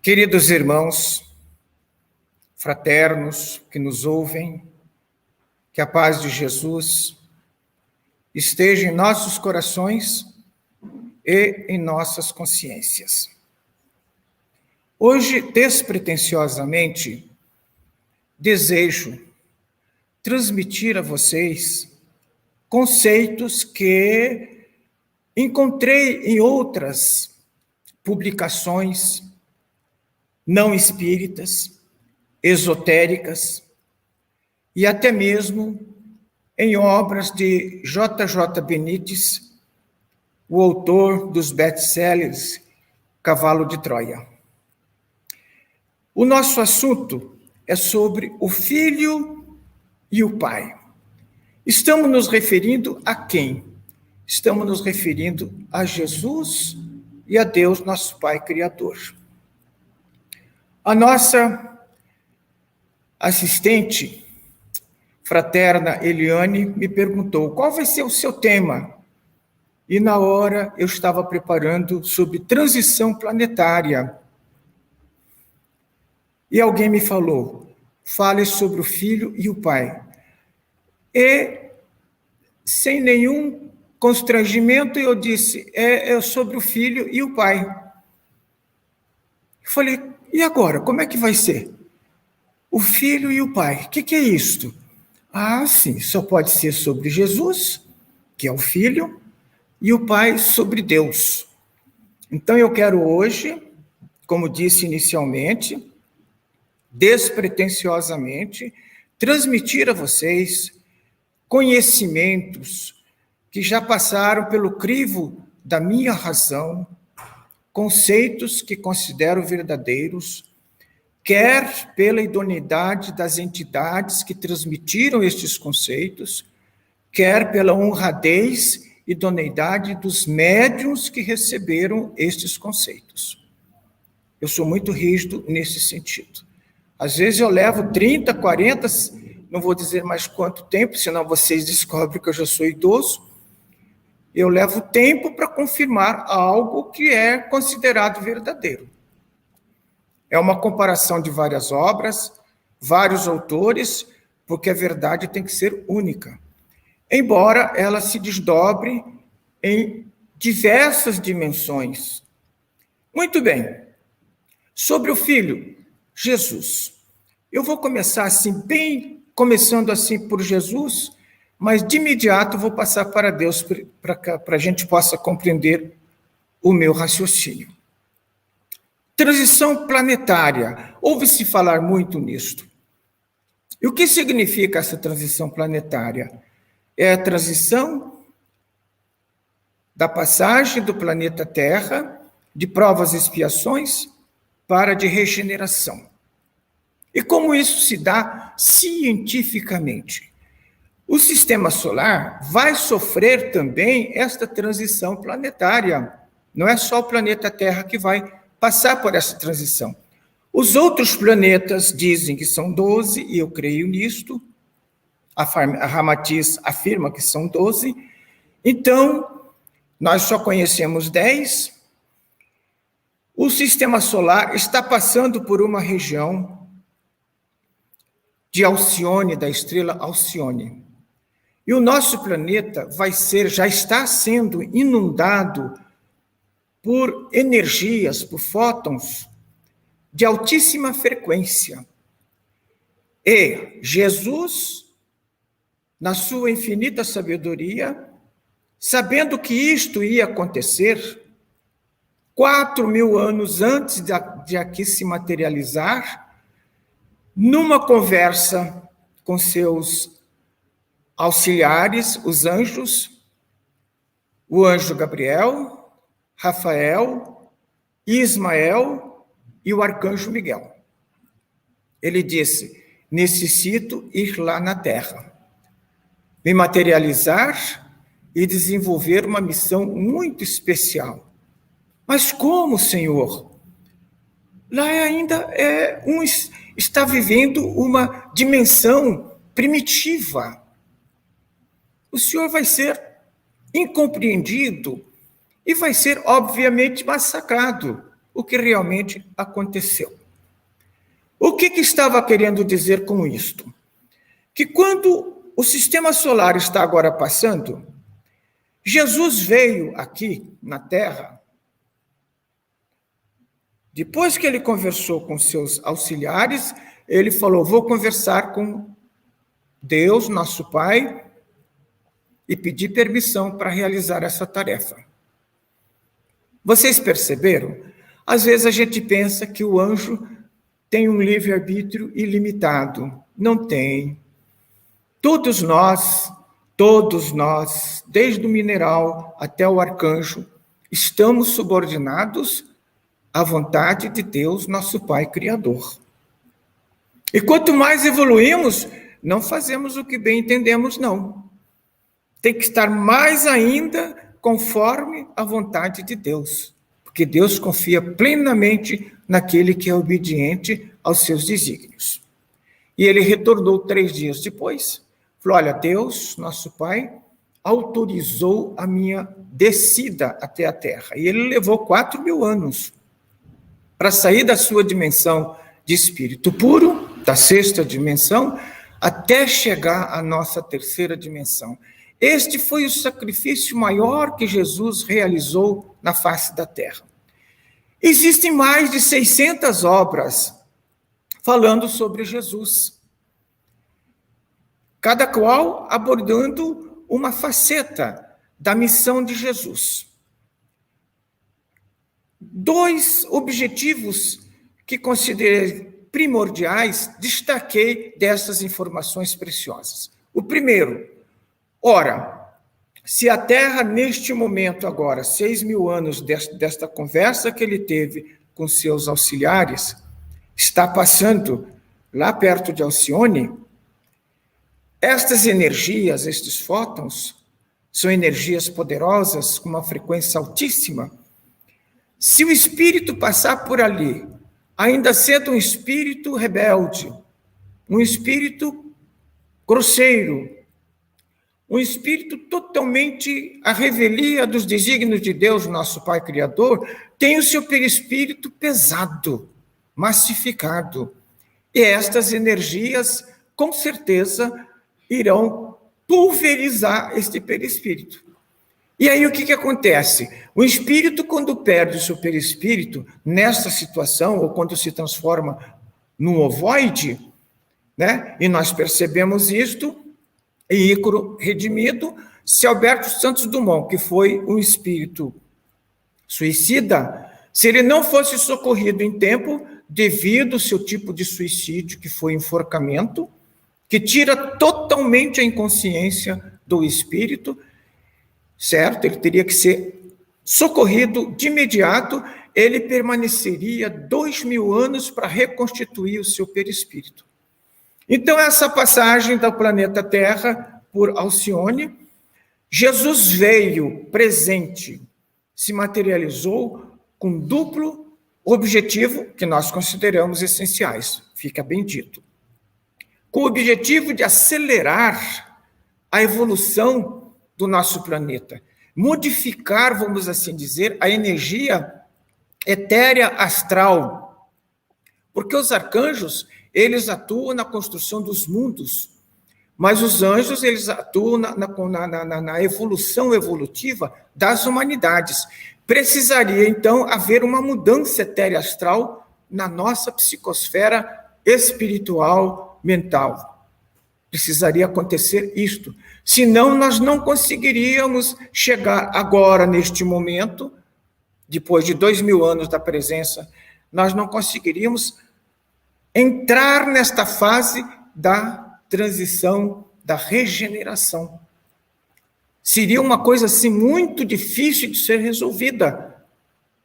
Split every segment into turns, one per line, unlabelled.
Queridos irmãos, fraternos que nos ouvem, que a paz de Jesus esteja em nossos corações e em nossas consciências. Hoje, despretensiosamente, desejo transmitir a vocês conceitos que encontrei em outras publicações não espíritas, esotéricas, e até mesmo em obras de J.J. Benítez, o autor dos best-sellers Cavalo de Troia. O nosso assunto é sobre o Filho e o Pai. Estamos nos referindo a quem? Estamos nos referindo a Jesus e a Deus, nosso Pai Criador. A nossa assistente fraterna Eliane me perguntou qual vai ser o seu tema. E na hora eu estava preparando sobre transição planetária. E alguém me falou, fale sobre o Filho e o Pai. E, sem nenhum constrangimento, eu disse, é sobre o Filho e o Pai. Eu falei, e agora, como é que vai ser? O Filho e o Pai, o que é isto? Ah, sim, só pode ser sobre Jesus, que é o Filho, e o Pai sobre Deus. Então eu quero hoje, como disse inicialmente, despretensiosamente, transmitir a vocês conhecimentos que já passaram pelo crivo da minha razão, conceitos que considero verdadeiros, quer pela idoneidade das entidades que transmitiram estes conceitos, quer pela honradez e idoneidade dos médiuns que receberam estes conceitos. Eu sou muito rígido nesse sentido. Às vezes eu levo 30, 40, não vou dizer mais quanto tempo, senão vocês descobrem que eu já sou idoso. Eu levo tempo para confirmar algo que é considerado verdadeiro. É uma comparação de várias obras, vários autores, porque a verdade tem que ser única. Embora ela se desdobre em diversas dimensões. Muito bem. Sobre o Filho, Jesus. Eu vou começar assim, começando assim por Jesus, mas de imediato vou passar para Deus, para a gente possa compreender o meu raciocínio. Transição planetária. Ouve-se falar muito nisto. E o que significa essa transição planetária? É a transição da passagem do planeta Terra, de provas e expiações, para de regeneração. E como isso se dá cientificamente? O sistema solar vai sofrer também esta transição planetária. Não é só o planeta Terra que vai passar por essa transição. Os outros planetas dizem que são 12, e eu creio nisto. A Ramatiz afirma que são 12. Então, nós só conhecemos 10. O sistema solar está passando por uma região de Alcione, da estrela Alcione. E o nosso planeta já está sendo inundado por energias, por fótons de altíssima frequência. E Jesus, na sua infinita sabedoria, sabendo que isto ia acontecer, 4.000 anos antes de aqui se materializar, numa conversa com seus auxiliares, os anjos, o anjo Gabriel, Rafael, Ismael e o arcanjo Miguel. Ele disse: necessito ir lá na Terra, me materializar e desenvolver uma missão muito especial. Mas como, Senhor? Lá ainda está vivendo uma dimensão primitiva. O Senhor vai ser incompreendido e vai ser, obviamente, massacrado, o que realmente aconteceu. O que estava querendo dizer com isto? Que quando o sistema solar está agora passando, Jesus veio aqui na Terra, depois que ele conversou com seus auxiliares, ele falou: vou conversar com Deus, nosso Pai, e pedir permissão para realizar essa tarefa. Vocês perceberam? Às vezes a gente pensa que o anjo tem um livre-arbítrio ilimitado. Não tem. Todos nós, desde o mineral até o arcanjo, estamos subordinados à vontade de Deus, nosso Pai Criador. E quanto mais evoluímos, não fazemos o que bem entendemos, não. Tem que estar mais ainda conforme a vontade de Deus, porque Deus confia plenamente naquele que é obediente aos seus desígnios. E ele retornou 3 dias depois, falou: olha, Deus, nosso Pai, autorizou a minha descida até a Terra. E ele levou 4.000 anos para sair da sua dimensão de espírito puro, da 6ª dimensão, até chegar à nossa 3ª dimensão. Este foi o sacrifício maior que Jesus realizou na face da Terra. Existem mais de 600 obras falando sobre Jesus, cada qual abordando uma faceta da missão de Jesus. 2 objetivos que considerei primordiais, destaquei dessas informações preciosas. O primeiro: ora, se a Terra, neste momento agora, 6.000 anos desta conversa que ele teve com seus auxiliares, está passando lá perto de Alcione, estas energias, estes fótons, são energias poderosas, com uma frequência altíssima. Se o espírito passar por ali, ainda sendo um espírito rebelde, um espírito grosseiro, um espírito totalmente à revelia dos desígnios de Deus, nosso Pai Criador, tem o seu perispírito pesado, massificado. E estas energias, com certeza, irão pulverizar este perispírito. E aí o que acontece? O espírito, quando perde o seu perispírito, nessa situação, ou quando se transforma num ovoide, né? E nós percebemos isto em Ícaro redimido, se Alberto Santos Dumont, que foi um espírito suicida, se ele não fosse socorrido em tempo, devido ao seu tipo de suicídio, que foi enforcamento, que tira totalmente a inconsciência do espírito, certo? Ele teria que ser socorrido de imediato, ele permaneceria 2.000 anos para reconstituir o seu perispírito. Então, essa passagem do planeta Terra por Alcione, Jesus veio presente, se materializou com duplo objetivo que nós consideramos essenciais, fica bem dito. Com o objetivo de acelerar a evolução do nosso planeta, modificar, vamos assim dizer, a energia etérea astral, porque os arcanjos, eles atuam na construção dos mundos, Mas os anjos, eles atuam na evolução evolutiva das humanidades. Precisaria, então, haver uma mudança etérea astral na nossa psicosfera espiritual, mental. Precisaria acontecer isto. Senão, nós não conseguiríamos chegar agora, neste momento, depois de 2000 anos da presença, nós não conseguiríamos entrar nesta fase da transição, da regeneração. Seria uma coisa assim muito difícil de ser resolvida,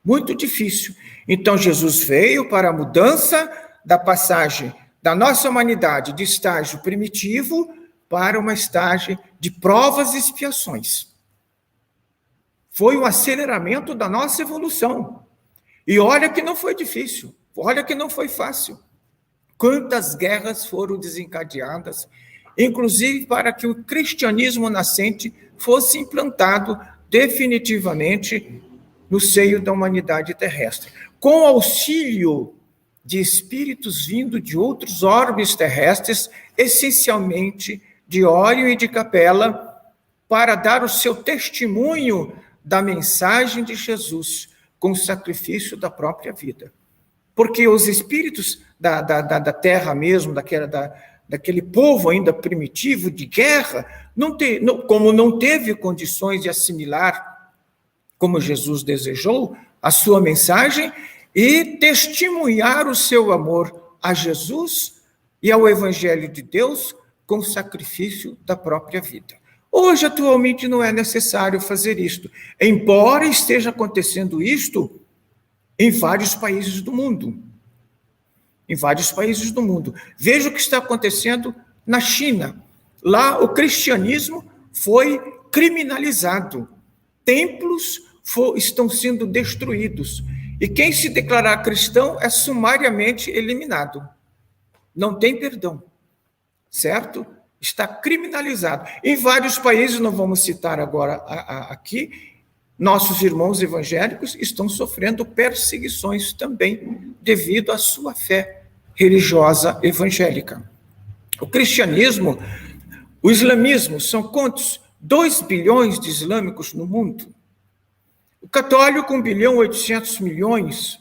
muito difícil. Então Jesus veio para a mudança da passagem da nossa humanidade de estágio primitivo para uma estágio de provas e expiações. Foi um aceleramento da nossa evolução. E olha que não foi difícil, olha que não foi fácil. Quantas guerras foram desencadeadas, inclusive para que o cristianismo nascente fosse implantado definitivamente no seio da humanidade terrestre, com auxílio de espíritos vindo de outros orbes terrestres, essencialmente de Órion e de Capela, para dar o seu testemunho da mensagem de Jesus, com o sacrifício da própria vida. Porque os espíritos da terra mesmo, daquele povo ainda primitivo, de guerra, como não teve condições de assimilar, como Jesus desejou, a sua mensagem e testemunhar o seu amor a Jesus e ao Evangelho de Deus com o sacrifício da própria vida. Hoje, atualmente, não é necessário fazer isto, embora esteja acontecendo isto em vários países do mundo. Em vários países do mundo. Veja o que está acontecendo na China. Lá, o cristianismo foi criminalizado. Templos estão sendo destruídos. E quem se declarar cristão é sumariamente eliminado. Não tem perdão. Certo? Está criminalizado. Em vários países, não vamos citar agora aqui, nossos irmãos evangélicos estão sofrendo perseguições também devido à sua fé religiosa evangélica. O cristianismo, o islamismo, são quantos? 2 bilhões de islâmicos no mundo. O católico, 1.800.000.000.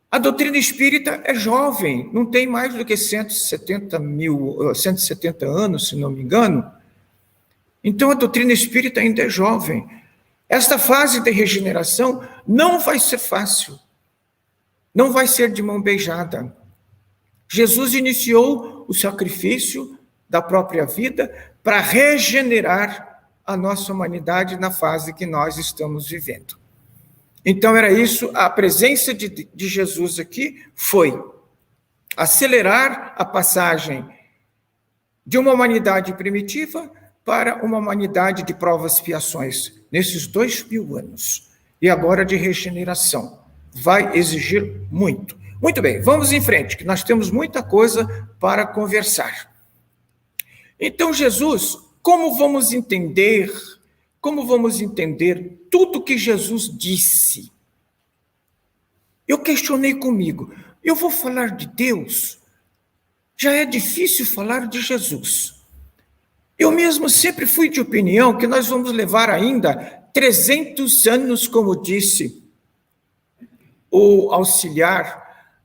A doutrina espírita é jovem, não tem mais do que 170 anos, se não me engano. Então, a doutrina espírita ainda é jovem. Esta fase de regeneração não vai ser fácil, não vai ser de mão beijada. Jesus iniciou o sacrifício da própria vida para regenerar a nossa humanidade na fase que nós estamos vivendo. Então, era isso, a presença de Jesus aqui foi acelerar a passagem de uma humanidade primitiva para uma humanidade de provas e expiações, nesses 2000 anos. E agora de regeneração. Vai exigir muito. Muito bem, vamos em frente, que nós temos muita coisa para conversar. Então, Jesus, como vamos entender tudo que Jesus disse? Eu questionei comigo, eu vou falar de Deus? Já é difícil falar de Jesus. Eu mesmo sempre fui de opinião que nós vamos levar ainda 300 anos, como disse o auxiliar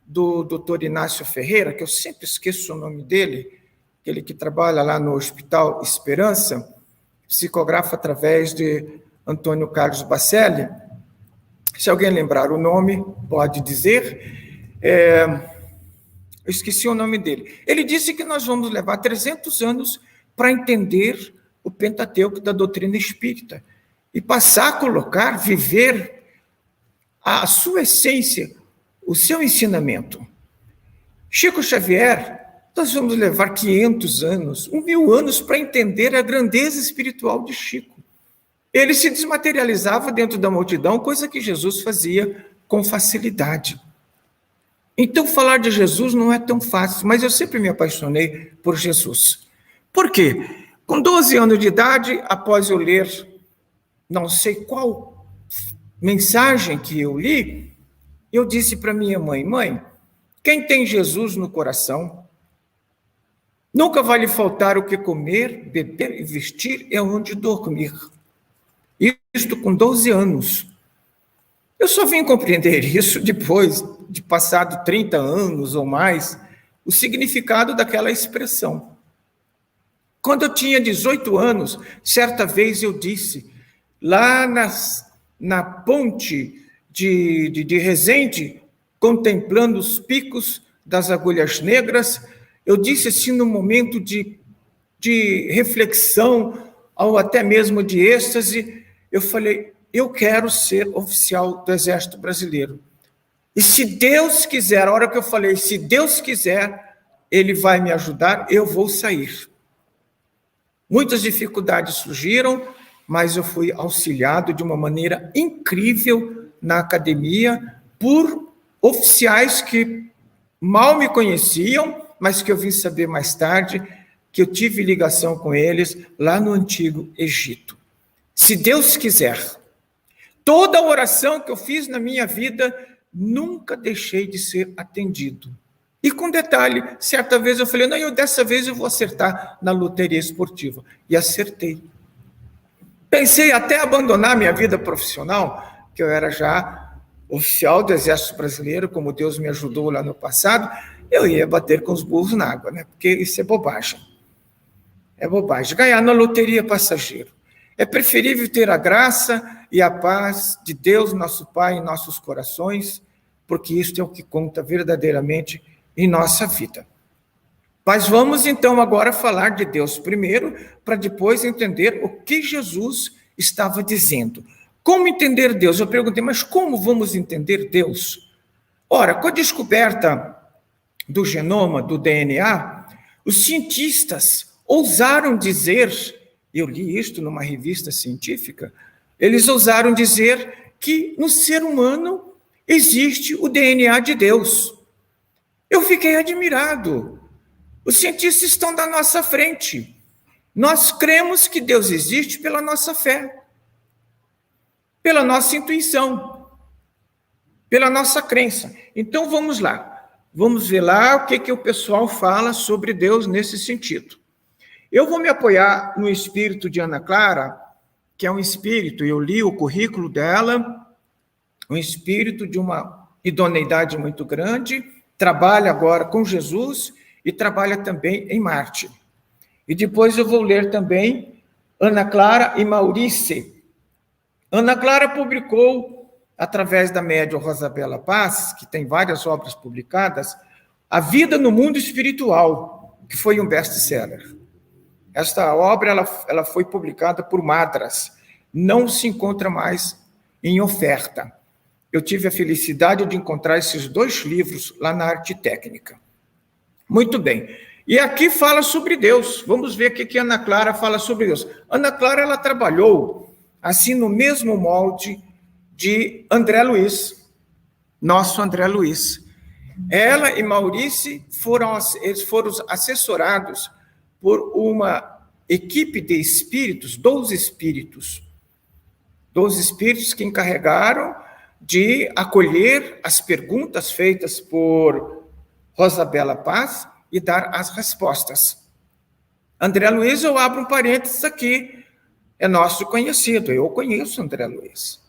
do Dr. Inácio Ferreira, que eu sempre esqueço o nome dele, aquele que trabalha lá no Hospital Esperança, psicografa através de Antônio Carlos Bacelli. Se alguém lembrar o nome, pode dizer. Eu esqueci o nome dele. Ele disse que nós vamos levar 300 anos para entender o Pentateuco da doutrina espírita e passar a colocar, viver a sua essência, o seu ensinamento. Chico Xavier, nós vamos levar 500 anos, 1000 anos para entender a grandeza espiritual de Chico. Ele se desmaterializava dentro da multidão, coisa que Jesus fazia com facilidade. Então, falar de Jesus não é tão fácil, mas eu sempre me apaixonei por Jesus. Por quê? Com 12 anos de idade, após eu ler, não sei qual mensagem que eu li, eu disse para minha mãe, mãe, quem tem Jesus no coração Nunca vai lhe faltar o que comer, beber e vestir e onde dormir. Isto com 12 anos. Eu só vim compreender isso depois de passado 30 anos ou mais, o significado daquela expressão. Quando eu tinha 18 anos, certa vez eu disse, lá na ponte de Resende, contemplando os picos das agulhas negras, eu disse assim, num momento de reflexão, ou até mesmo de êxtase, eu falei, eu quero ser oficial do Exército Brasileiro. E se Deus quiser, a hora que eu falei, se Deus quiser, Ele vai me ajudar, eu vou sair. Muitas dificuldades surgiram, mas eu fui auxiliado de uma maneira incrível na academia por oficiais que mal me conheciam, mas que eu vim saber mais tarde, que eu tive ligação com eles lá no Antigo Egito. Se Deus quiser, toda oração que eu fiz na minha vida, nunca deixei de ser atendido. E com detalhe, certa vez eu falei, não, dessa vez eu vou acertar na loteria esportiva. E acertei. Pensei até abandonar minha vida profissional, que eu era já oficial do Exército Brasileiro, como Deus me ajudou lá no passado, eu ia bater com os burros na água, né? Porque isso é bobagem. É bobagem. Ganhar na loteria passageiro. É preferível ter a graça e a paz de Deus, nosso Pai, em nossos corações, porque isso é o que conta verdadeiramente em nossa vida. Mas vamos então agora falar de Deus primeiro, para depois entender o que Jesus estava dizendo. Como entender Deus? Eu perguntei, mas como vamos entender Deus? Ora, com a descoberta do genoma, do DNA, os cientistas ousaram dizer, eu li isto numa revista científica, eles ousaram dizer que no ser humano existe o DNA de Deus. Eu fiquei admirado. Os cientistas estão da nossa frente. Nós cremos que Deus existe pela nossa fé, pela nossa intuição, pela nossa crença. Então vamos lá. Vamos ver lá o que o pessoal fala sobre Deus nesse sentido. Eu vou me apoiar no espírito de Ana Clara, que é um espírito, eu li o currículo dela, um espírito de uma idoneidade muito grande, trabalha agora com Jesus e trabalha também em Marte. E depois eu vou ler também Ana Clara e Maurice. Ana Clara publicou, através da médium Rosabela Paz, que tem várias obras publicadas, A Vida no Mundo Espiritual, que foi um best-seller. Esta obra ela foi publicada por Madras, não se encontra mais em oferta. Eu tive a felicidade de encontrar esses 2 livros lá na Arte Técnica. Muito bem. E aqui fala sobre Deus. Vamos ver o que Ana Clara fala sobre Deus. Ana Clara ela trabalhou assim no mesmo molde de André Luiz, nosso André Luiz. Ela e Maurice foram assessorados por uma equipe de espíritos, 12 espíritos que encarregaram de acolher as perguntas feitas por Rosabela Paz e dar as respostas. André Luiz, eu abro um parênteses aqui, é nosso conhecido, eu conheço André Luiz.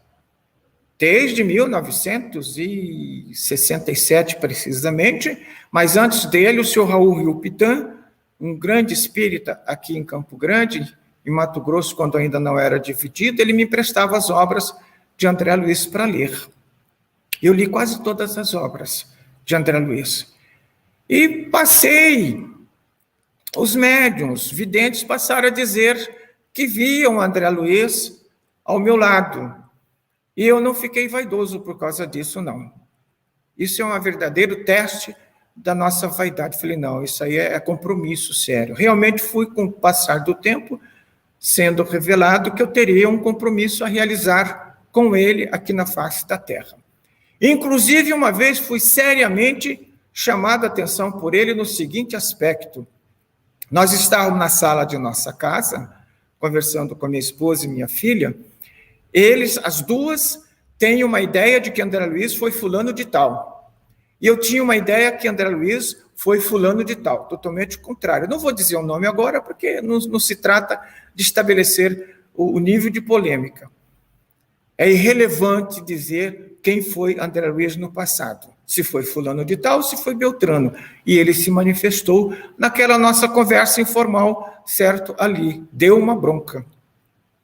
Desde 1967, precisamente, mas antes dele, o senhor Raul Riupitan, um grande espírita aqui em Campo Grande, em Mato Grosso, quando ainda não era dividido, ele me emprestava as obras de André Luiz para ler. Eu li quase todas as obras de André Luiz. E passei, os médiuns, videntes, passaram a dizer que viam André Luiz ao meu lado. E eu não fiquei vaidoso por causa disso, não. Isso é um verdadeiro teste da nossa vaidade. Falei, não, isso aí é compromisso sério. Realmente fui, com o passar do tempo, sendo revelado que eu teria um compromisso a realizar com ele aqui na face da Terra. Inclusive, uma vez fui seriamente chamado a atenção por ele no seguinte aspecto. Nós estávamos na sala de nossa casa, conversando com a minha esposa e minha filha. Eles, as duas, têm uma ideia de que André Luiz foi fulano de tal. E eu tinha uma ideia que André Luiz foi fulano de tal, totalmente contrário. Não vou dizer o nome agora, porque não se trata de estabelecer o nível de polêmica. É irrelevante dizer quem foi André Luiz no passado, se foi fulano de tal, se foi Beltrano. E ele se manifestou naquela nossa conversa informal, certo? Ali, deu uma bronca.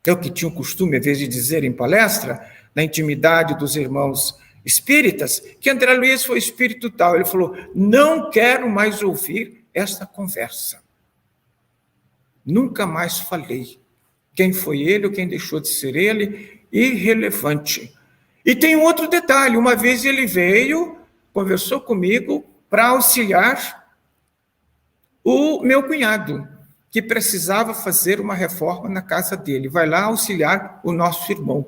É o que tinha o costume, às vezes, de dizer em palestra, na intimidade dos irmãos espíritas, que André Luiz foi espírito tal. Ele falou, não quero mais ouvir esta conversa. Nunca mais falei. Quem foi ele ou quem deixou de ser ele, irrelevante. E tem um outro detalhe, uma vez ele veio, conversou comigo para auxiliar o meu cunhado, que precisava fazer uma reforma na casa dele. Vai lá auxiliar o nosso irmão.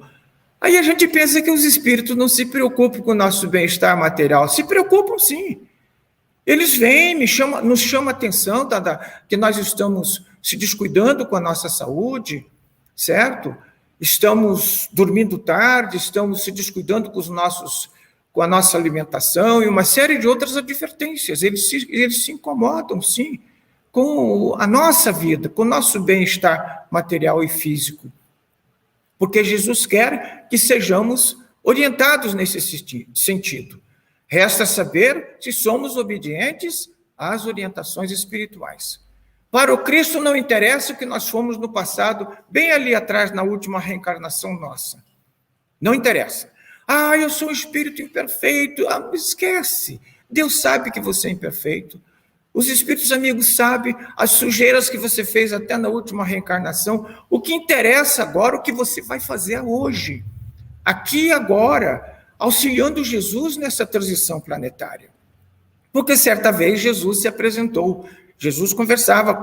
Aí a gente pensa que os espíritos não se preocupam com o nosso bem-estar material. Se preocupam, sim. Eles vêm, nos chamam a atenção que nós estamos se descuidando com a nossa saúde, certo? Estamos dormindo tarde, estamos se descuidando com a nossa alimentação e uma série de outras advertências. Eles se incomodam, sim, com a nossa vida, com o nosso bem-estar material e físico. Porque Jesus quer que sejamos orientados nesse sentido. Resta saber se somos obedientes às orientações espirituais. Para o Cristo não interessa o que nós fomos no passado, bem ali atrás, na última reencarnação nossa. Não interessa. Eu sou um espírito imperfeito. Esquece. Deus sabe que você é imperfeito. Os espíritos amigos sabem as sujeiras que você fez até na última reencarnação. O que interessa agora é o que você vai fazer hoje, aqui e agora, auxiliando Jesus nessa transição planetária. Porque certa vez Jesus se apresentou. Jesus conversava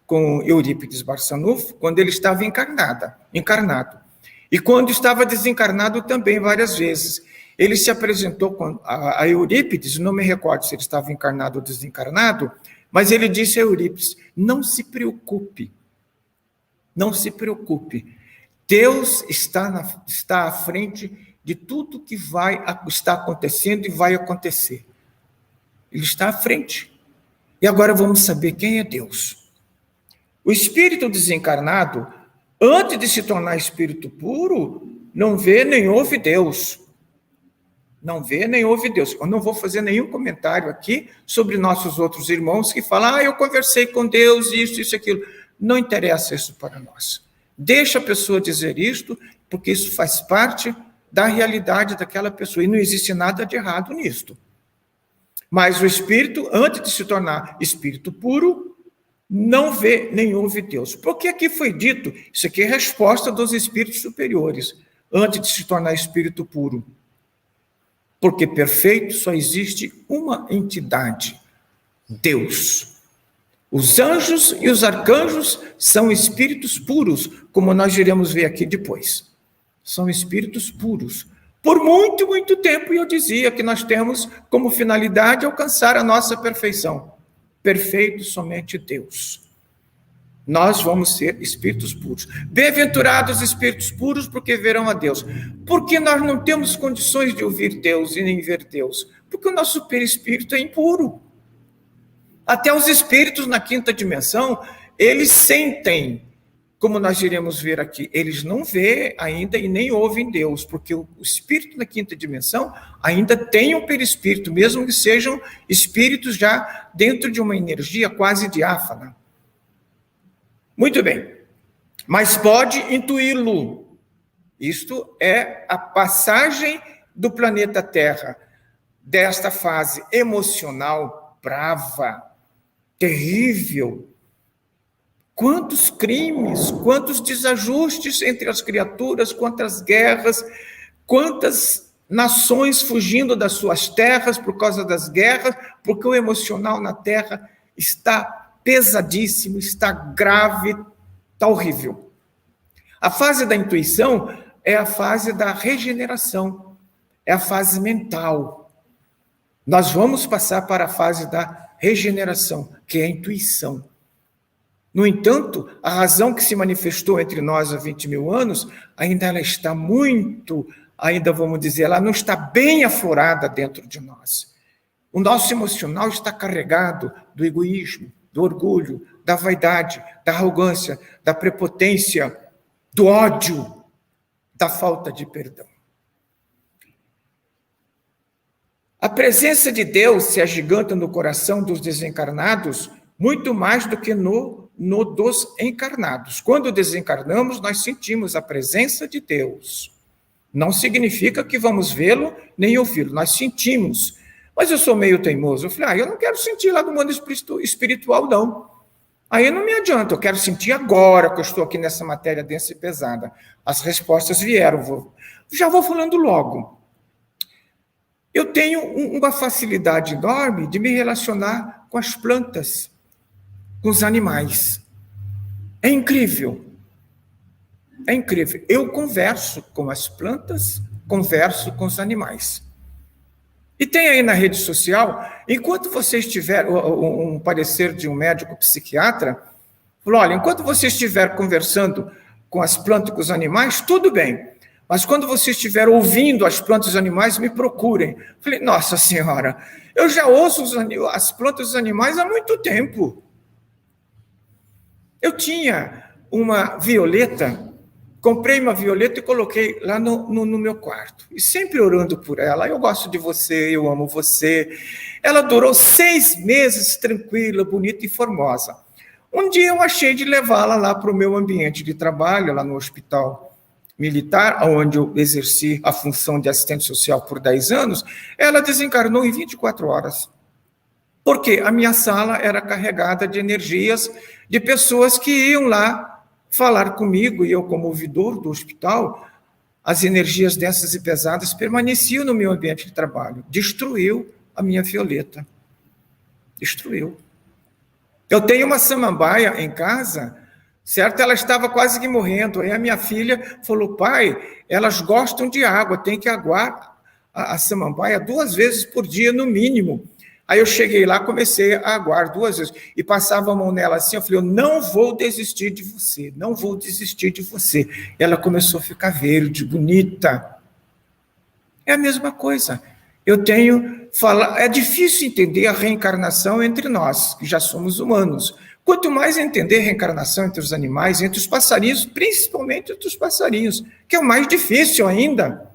com Eurípides Barçanufo quando ele estava encarnado. E quando estava desencarnado também, várias vezes. Ele se apresentou a Eurípides, não me recordo se ele estava encarnado ou desencarnado, mas ele disse a Eurípides, não se preocupe, Deus está à frente de tudo que está acontecendo e vai acontecer. Ele está à frente. E agora vamos saber quem é Deus. O espírito desencarnado, antes de se tornar espírito puro, não vê nem ouve Deus. Não vê nem ouve Deus. Eu não vou fazer nenhum comentário aqui sobre nossos outros irmãos que falam, eu conversei com Deus, isso, aquilo. Não interessa isso para nós. Deixa a pessoa dizer isto, porque isso faz parte da realidade daquela pessoa, e não existe nada de errado nisto. Mas o espírito, antes de se tornar espírito puro, não vê nem ouve Deus. Porque aqui foi dito, isso aqui é resposta dos espíritos superiores, antes de se tornar espírito puro. Porque perfeito só existe uma entidade, Deus. Os anjos e os arcanjos são espíritos puros, como nós iremos ver aqui depois. São espíritos puros. Por muito, muito tempo, eu dizia que nós temos como finalidade alcançar a nossa perfeição. Perfeito somente Deus. Nós vamos ser espíritos puros. Bem-aventurados espíritos puros, porque verão a Deus. Porque nós não temos condições de ouvir Deus e nem ver Deus? Porque o nosso perispírito é impuro. Até os espíritos na quinta dimensão, eles sentem, como nós iremos ver aqui, eles não vê ainda e nem ouvem Deus, porque o espírito na quinta dimensão ainda tem um perispírito, mesmo que sejam espíritos já dentro de uma energia quase diáfana. Muito bem, mas pode intuí-lo. Isto é a passagem do planeta Terra, desta fase emocional brava, terrível. Quantos crimes, quantos desajustes entre as criaturas, quantas guerras, quantas nações fugindo das suas terras por causa das guerras, porque o emocional na Terra está pesadíssimo, está grave, está horrível. A fase da intuição é a fase da regeneração, é a fase mental. Nós vamos passar para a fase da regeneração, que é a intuição. No entanto, a razão que se manifestou entre nós há 20 mil anos, ainda ela está muito, ainda vamos dizer, ela não está bem aflorada dentro de nós. O nosso emocional está carregado do egoísmo, do orgulho, da vaidade, da arrogância, da prepotência, do ódio, da falta de perdão. A presença de Deus se agiganta no coração dos desencarnados muito mais do que no dos encarnados. Quando desencarnamos, nós sentimos a presença de Deus. Não significa que vamos vê-lo nem ouvi-lo, nós sentimos. Mas eu sou meio teimoso. Eu falei, eu não quero sentir lá do mundo espiritual, não. Aí não me adianta, eu quero sentir agora que eu estou aqui nessa matéria densa e pesada. As respostas vieram, já vou falando logo. Eu tenho uma facilidade enorme de me relacionar com as plantas, com os animais. É incrível. É incrível. Eu converso com as plantas, converso com os animais. E tem aí na rede social, enquanto você estiver, um parecer de um médico psiquiatra, falou, olha, enquanto você estiver conversando com as plantas e com os animais, tudo bem. Mas quando você estiver ouvindo as plantas e os animais, me procurem. Falei, nossa senhora, eu já ouço as plantas e os animais há muito tempo. Eu tinha uma violeta, comprei uma violeta e coloquei lá no meu quarto. E sempre orando por ela. Eu gosto de você, eu amo você. Ela durou 6 meses tranquila, bonita e formosa. Um dia eu achei de levá-la lá para o meu ambiente de trabalho, lá no hospital militar, onde eu exerci a função de assistente social por 10 anos. Ela desencarnou em 24 horas. Porque a minha sala era carregada de energias de pessoas que iam lá falar comigo, e eu, como ouvidor do hospital, as energias densas e pesadas permaneciam no meu ambiente de trabalho. Destruiu a minha violeta. Destruiu. Eu tenho uma samambaia em casa, certo? Ela estava quase que morrendo. Aí a minha filha falou, pai, elas gostam de água, tem que aguar a samambaia 2 vezes por dia, no mínimo. Aí eu cheguei lá, comecei a aguar 2 vezes, e passava a mão nela assim, eu falei, eu não vou desistir de você, não vou desistir de você. Ela começou a ficar verde, bonita. É a mesma coisa. É difícil entender a reencarnação entre nós, que já somos humanos. Quanto mais entender a reencarnação entre os animais, entre os passarinhos, principalmente entre os passarinhos, que é o mais difícil ainda.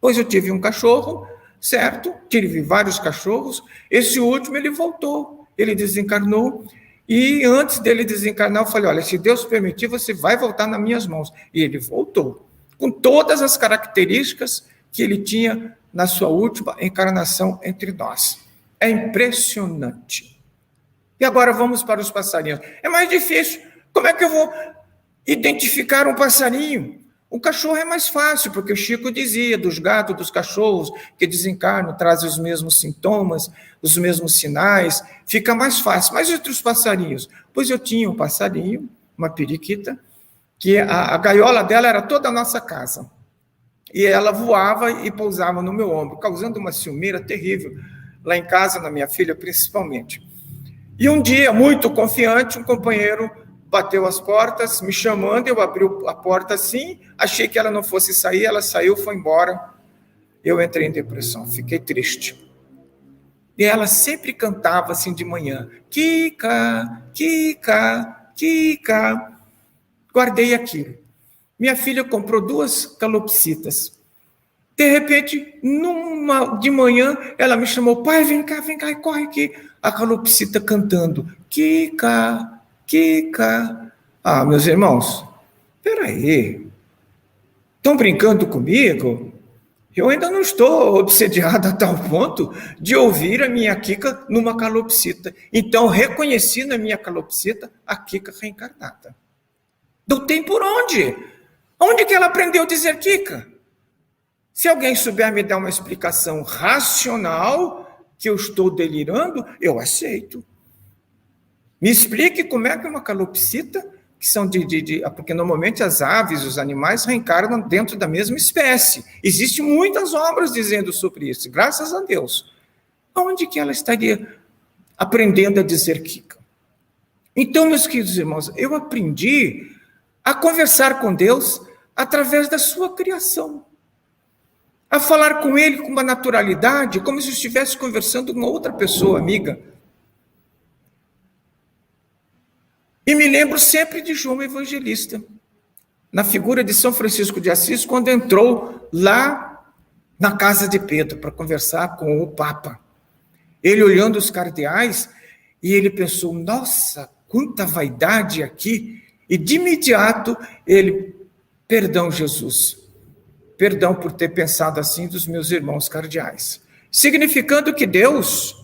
Pois eu tive um cachorro, certo? Tive vários cachorros. Esse último, ele voltou, ele desencarnou. E antes dele desencarnar, eu falei, olha, se Deus permitir, você vai voltar nas minhas mãos. E ele voltou, com todas as características que ele tinha na sua última encarnação entre nós. É impressionante. E agora vamos para os passarinhos. É mais difícil. Como é que eu vou identificar um passarinho? O cachorro é mais fácil, porque o Chico dizia dos gatos, dos cachorros que desencarnam, trazem os mesmos sintomas, os mesmos sinais, fica mais fácil. Mas entre os passarinhos? Pois eu tinha um passarinho, uma periquita, que a gaiola dela era toda a nossa casa. E ela voava e pousava no meu ombro, causando uma ciumeira terrível, lá em casa, na minha filha principalmente. E um dia, muito confiante, um companheiro bateu as portas, me chamando, eu abri a porta assim, achei que ela não fosse sair, ela saiu, foi embora. Eu entrei em depressão, fiquei triste. E ela sempre cantava assim de manhã, Kika, Kika, Kika. Guardei aquilo. Minha filha comprou 2 calopsitas. De repente, de manhã, ela me chamou, pai, vem cá, corre aqui. A calopsita cantando, Kika, Kika. Ah, meus irmãos, peraí, estão brincando comigo? Eu ainda não estou obsediado a tal ponto de ouvir a minha Kika numa calopsita. Então, reconheci na minha calopsita a Kika reencarnada. Não tem por onde. Onde que ela aprendeu a dizer Kika? Se alguém souber me dar uma explicação racional, que eu estou delirando, eu aceito. Me explique como é que uma calopsita, que são porque normalmente as aves, os animais reencarnam dentro da mesma espécie. Existem muitas obras dizendo sobre isso, graças a Deus. Onde que ela estaria aprendendo a dizer Kika? Então, meus queridos irmãos, eu aprendi a conversar com Deus através da sua criação. a falar com ele com uma naturalidade, como se estivesse conversando com outra pessoa amiga. E me lembro sempre de João Evangelista, na figura de São Francisco de Assis, quando entrou lá na casa de Pedro para conversar com o Papa. Ele olhando os cardeais, e ele pensou, nossa, quanta vaidade aqui. E de imediato, ele, perdão, Jesus, perdão por ter pensado assim dos meus irmãos cardeais. Significando que Deus,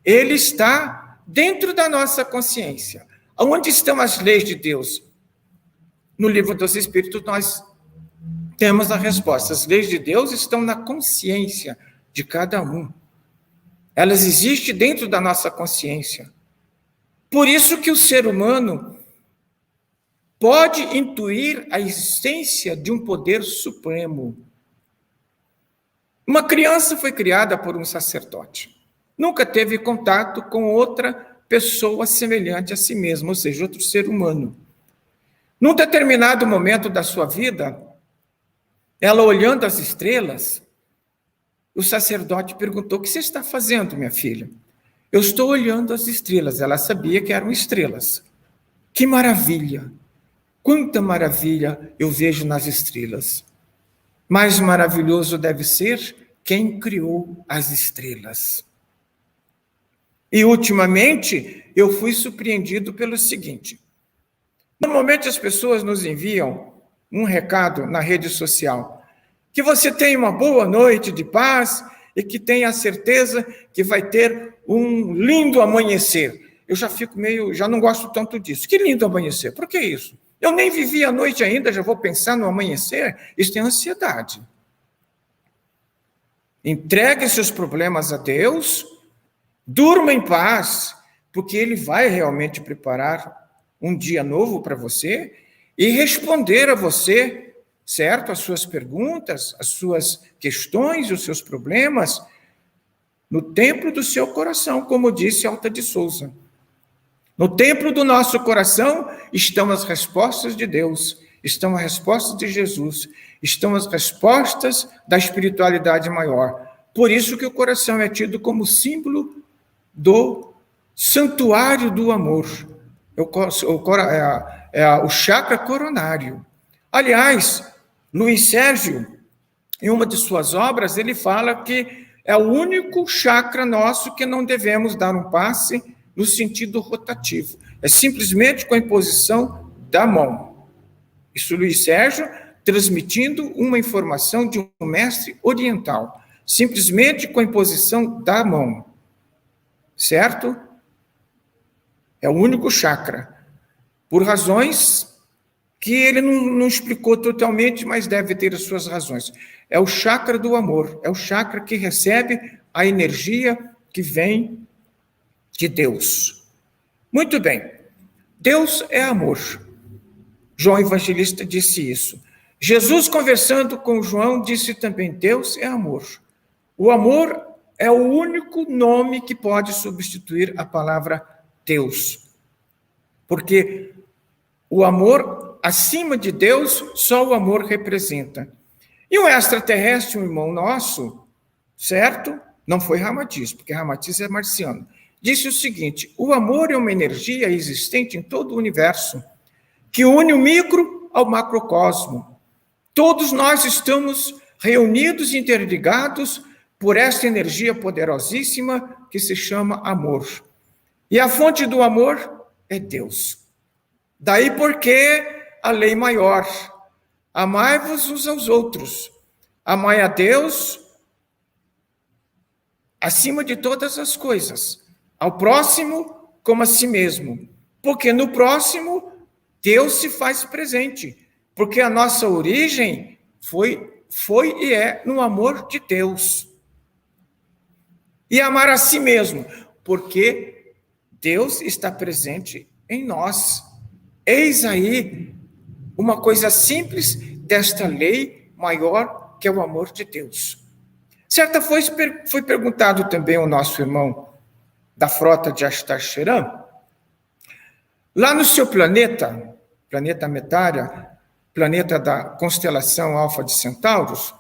ele está dentro da nossa consciência. Onde estão as leis de Deus? No livro dos Espíritos, nós temos a resposta. As leis de Deus estão na consciência de cada um. Elas existem dentro da nossa consciência. Por isso que o ser humano pode intuir a existência de um poder supremo. Uma criança foi criada por um sacerdote. Nunca teve contato com outra pessoa semelhante a si mesma, ou seja, outro ser humano. Num determinado momento da sua vida, ela olhando as estrelas, o sacerdote perguntou, o que você está fazendo, minha filha? Eu estou olhando as estrelas. Ela sabia que eram estrelas. Que maravilha! Quanta maravilha eu vejo nas estrelas. Mais maravilhoso deve ser quem criou as estrelas. E, ultimamente, eu fui surpreendido pelo seguinte. Normalmente, as pessoas nos enviam um recado na rede social. Que você tenha uma boa noite de paz e que tenha a certeza que vai ter um lindo amanhecer. Eu já não gosto tanto disso. Que lindo amanhecer? Por que isso? Eu nem vivi a noite ainda, já vou pensar no amanhecer? Isso é ansiedade. Entregue seus problemas a Deus, durma em paz, porque Ele vai realmente preparar um dia novo para você e responder a você, certo? As suas perguntas, as suas questões, os seus problemas, no templo do seu coração, como disse Alta de Souza. No templo do nosso coração estão as respostas de Deus, estão as respostas de Jesus, estão as respostas da espiritualidade maior. Por isso que o coração é tido como símbolo do santuário do amor. O chakra coronário. Aliás, Luiz Sérgio, em uma de suas obras, ele fala que é o único chakra nosso que não devemos dar um passe no sentido rotativo. É simplesmente com a imposição da mão. Isso Luiz Sérgio transmitindo uma informação de um mestre oriental. Simplesmente com a imposição da mão. Certo? É o único chakra. Por razões que ele não explicou totalmente, mas deve ter as suas razões. É o chakra do amor. É o chakra que recebe a energia que vem de Deus. Muito bem. Deus é amor. João Evangelista disse isso. Jesus, conversando com João, disse também, Deus é amor. O amor é o único nome que pode substituir a palavra Deus. Porque o amor, acima de Deus, só o amor representa. E um extraterrestre, um irmão nosso, certo? Não foi Ramatiz, porque Ramatiz é marciano. Disse o seguinte, o amor é uma energia existente em todo o universo, que une o micro ao macrocosmo. Todos nós estamos reunidos e interligados por esta energia poderosíssima que se chama amor. E a fonte do amor é Deus. Daí porque a lei maior, amai-vos uns aos outros, amai a Deus acima de todas as coisas, ao próximo como a si mesmo, porque no próximo Deus se faz presente, porque a nossa origem foi e é no amor de Deus. E amar a si mesmo, porque Deus está presente em nós. Eis aí uma coisa simples desta lei maior que é o amor de Deus. Certa vez foi perguntado também ao nosso irmão da frota de Astaxerã, lá no seu planeta Metária, planeta da constelação Alfa de Centauros,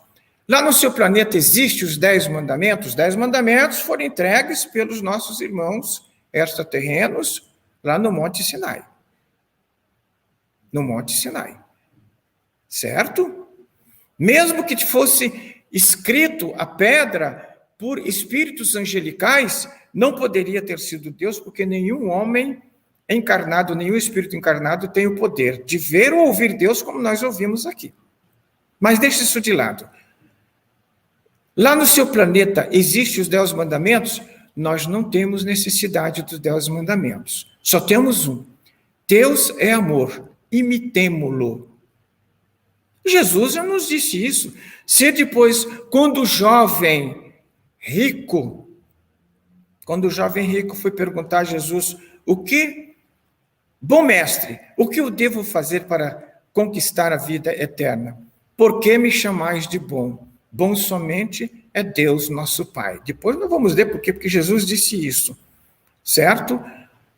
Lá no seu planeta existem os 10 mandamentos? Os 10 mandamentos foram entregues pelos nossos irmãos extraterrenos lá no Monte Sinai. No Monte Sinai. Certo? Mesmo que fosse escrito a pedra por espíritos angelicais, não poderia ter sido Deus, porque nenhum homem encarnado, nenhum espírito encarnado tem o poder de ver ou ouvir Deus como nós ouvimos aqui. Mas deixe isso de lado. Lá no seu planeta existem os 10 mandamentos? Nós não temos necessidade dos 10 mandamentos. Só temos um. Deus é amor, imitemo-lo. Jesus já nos disse isso. Se depois, quando o jovem rico foi perguntar a Jesus, bom mestre, o que eu devo fazer para conquistar a vida eterna? Por que me chamais de bom? Bom somente é Deus, nosso Pai. Depois nós vamos ver por quê, porque Jesus disse isso, certo?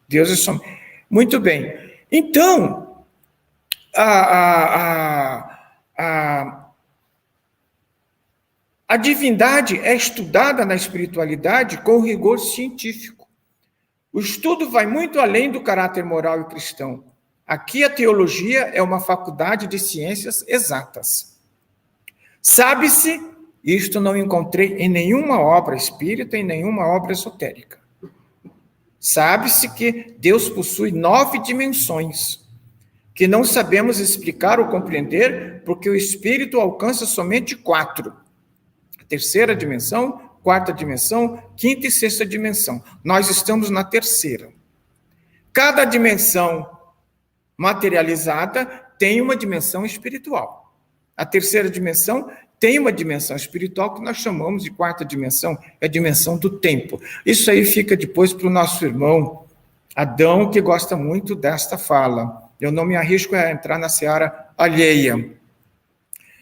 Deus é somente. Muito bem. Então, a divindade é estudada na espiritualidade com rigor científico. O estudo vai muito além do caráter moral e cristão. Aqui a teologia é uma faculdade de ciências exatas. Sabe-se, isto não encontrei em nenhuma obra espírita, em nenhuma obra esotérica. Sabe-se que Deus possui 9 dimensões, que não sabemos explicar ou compreender, porque o espírito alcança somente 4. A terceira dimensão, quarta dimensão, quinta e sexta dimensão. Nós estamos na terceira. Cada dimensão materializada tem uma dimensão espiritual. A terceira dimensão tem uma dimensão espiritual que nós chamamos de quarta dimensão, é a dimensão do tempo. Isso aí fica depois para o nosso irmão Adão, que gosta muito desta fala. Eu não me arrisco a entrar na seara alheia.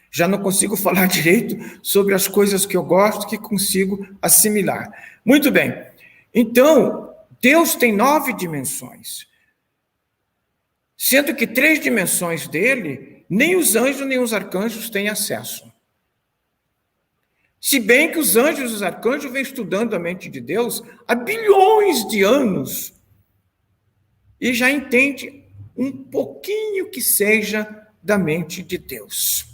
Já não consigo falar direito sobre as coisas que eu gosto, que consigo assimilar. Muito bem. Então, Deus tem 9 dimensões. Sendo que 3 dimensões dele, nem os anjos nem os arcanjos têm acesso. Se bem que os anjos e os arcanjos vêm estudando a mente de Deus há bilhões de anos e já entende um pouquinho que seja da mente de Deus.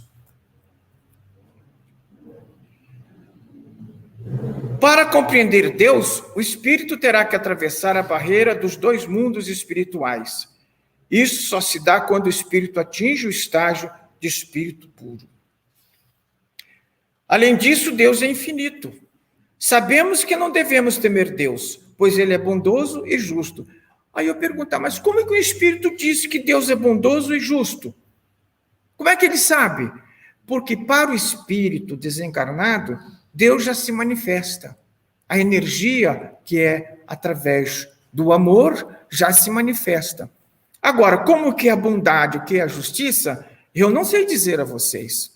Para compreender Deus, o espírito terá que atravessar a barreira dos 2 mundos espirituais. Isso só se dá quando o espírito atinge o estágio de espírito puro. Além disso, Deus é infinito. Sabemos que não devemos temer Deus, pois ele é bondoso e justo. Aí eu pergunto, mas como é que o Espírito disse que Deus é bondoso e justo? Como é que ele sabe? Porque para o Espírito desencarnado, Deus já se manifesta. A energia que é através do amor já se manifesta. Agora, como que é a bondade, o que é a justiça, eu não sei dizer a vocês.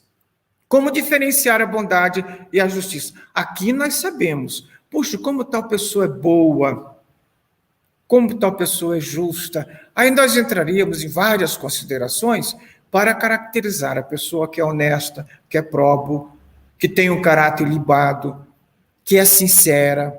Como diferenciar a bondade e a justiça? Aqui nós sabemos. Puxa, como tal pessoa é boa, como tal pessoa é justa. Aí nós entraríamos em várias considerações para caracterizar a pessoa que é honesta, que é próbo, que tem um caráter ilibado, que é sincera,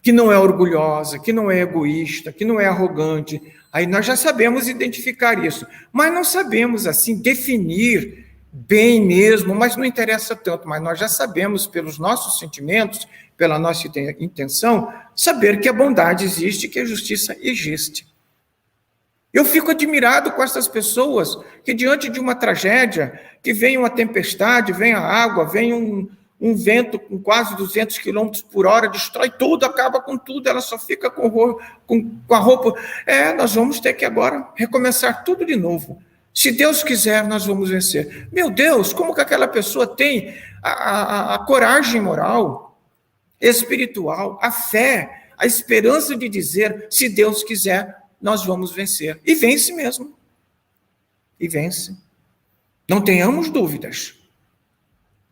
que não é orgulhosa, que não é egoísta, que não é arrogante. Aí nós já sabemos identificar isso, mas não sabemos, assim, definir bem mesmo, mas não interessa tanto, mas nós já sabemos pelos nossos sentimentos, pela nossa intenção, saber que a bondade existe, que a justiça existe. Eu fico admirado com essas pessoas que diante de uma tragédia, que vem uma tempestade, vem a água, vem um vento com quase 200 km por hora, destrói tudo, acaba com tudo, ela só fica com a roupa. Nós vamos ter que agora recomeçar tudo de novo. Se Deus quiser, nós vamos vencer. Meu Deus, como que aquela pessoa tem a coragem moral, espiritual, a fé, a esperança de dizer, se Deus quiser, nós vamos vencer. E vence mesmo. E vence. Não tenhamos dúvidas.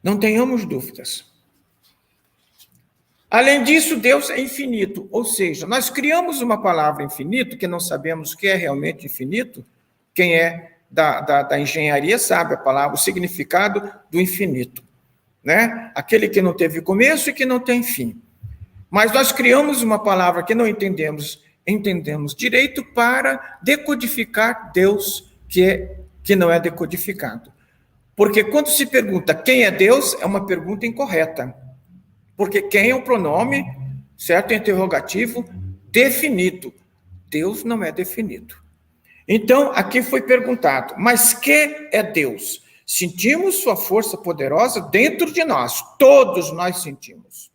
Não tenhamos dúvidas. Além disso, Deus é infinito. Ou seja, nós criamos uma palavra infinito, que não sabemos o que é realmente infinito. Quem é da engenharia sabe a palavra, o significado do infinito. né? Aquele que não teve começo e que não tem fim. Mas nós criamos uma palavra que não entendemos direito para decodificar Deus, que não é decodificado. Porque quando se pergunta quem é Deus, é uma pergunta incorreta. Porque quem é um pronome, certo? Interrogativo definido. Deus não é definido. Então, aqui foi perguntado, mas que é Deus? Sentimos sua força poderosa dentro de nós. Todos nós sentimos.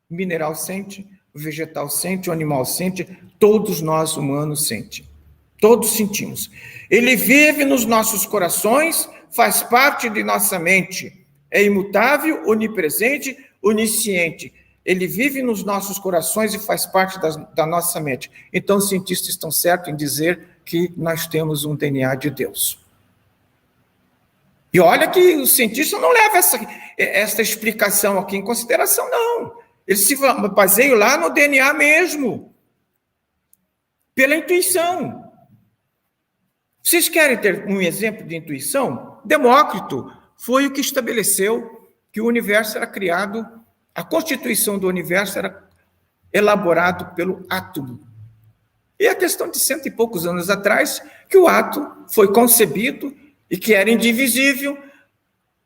O mineral sente, o vegetal sente, o animal sente, todos nós humanos sentimos. Todos sentimos. Ele vive nos nossos corações, faz parte de nossa mente. É imutável, onipresente, onisciente. Ele vive nos nossos corações e faz parte da nossa mente. Então, os cientistas estão certos em dizer que nós temos um DNA de Deus. E olha que os cientistas não levam essa explicação aqui em consideração, não. Eles se baseiam lá no DNA mesmo, pela intuição. Vocês querem ter um exemplo de intuição? Demócrito foi o que estabeleceu que o universo era criado, a constituição do universo era elaborado pelo átomo. E a questão de 100 e poucos anos atrás, que o átomo foi concebido e que era indivisível.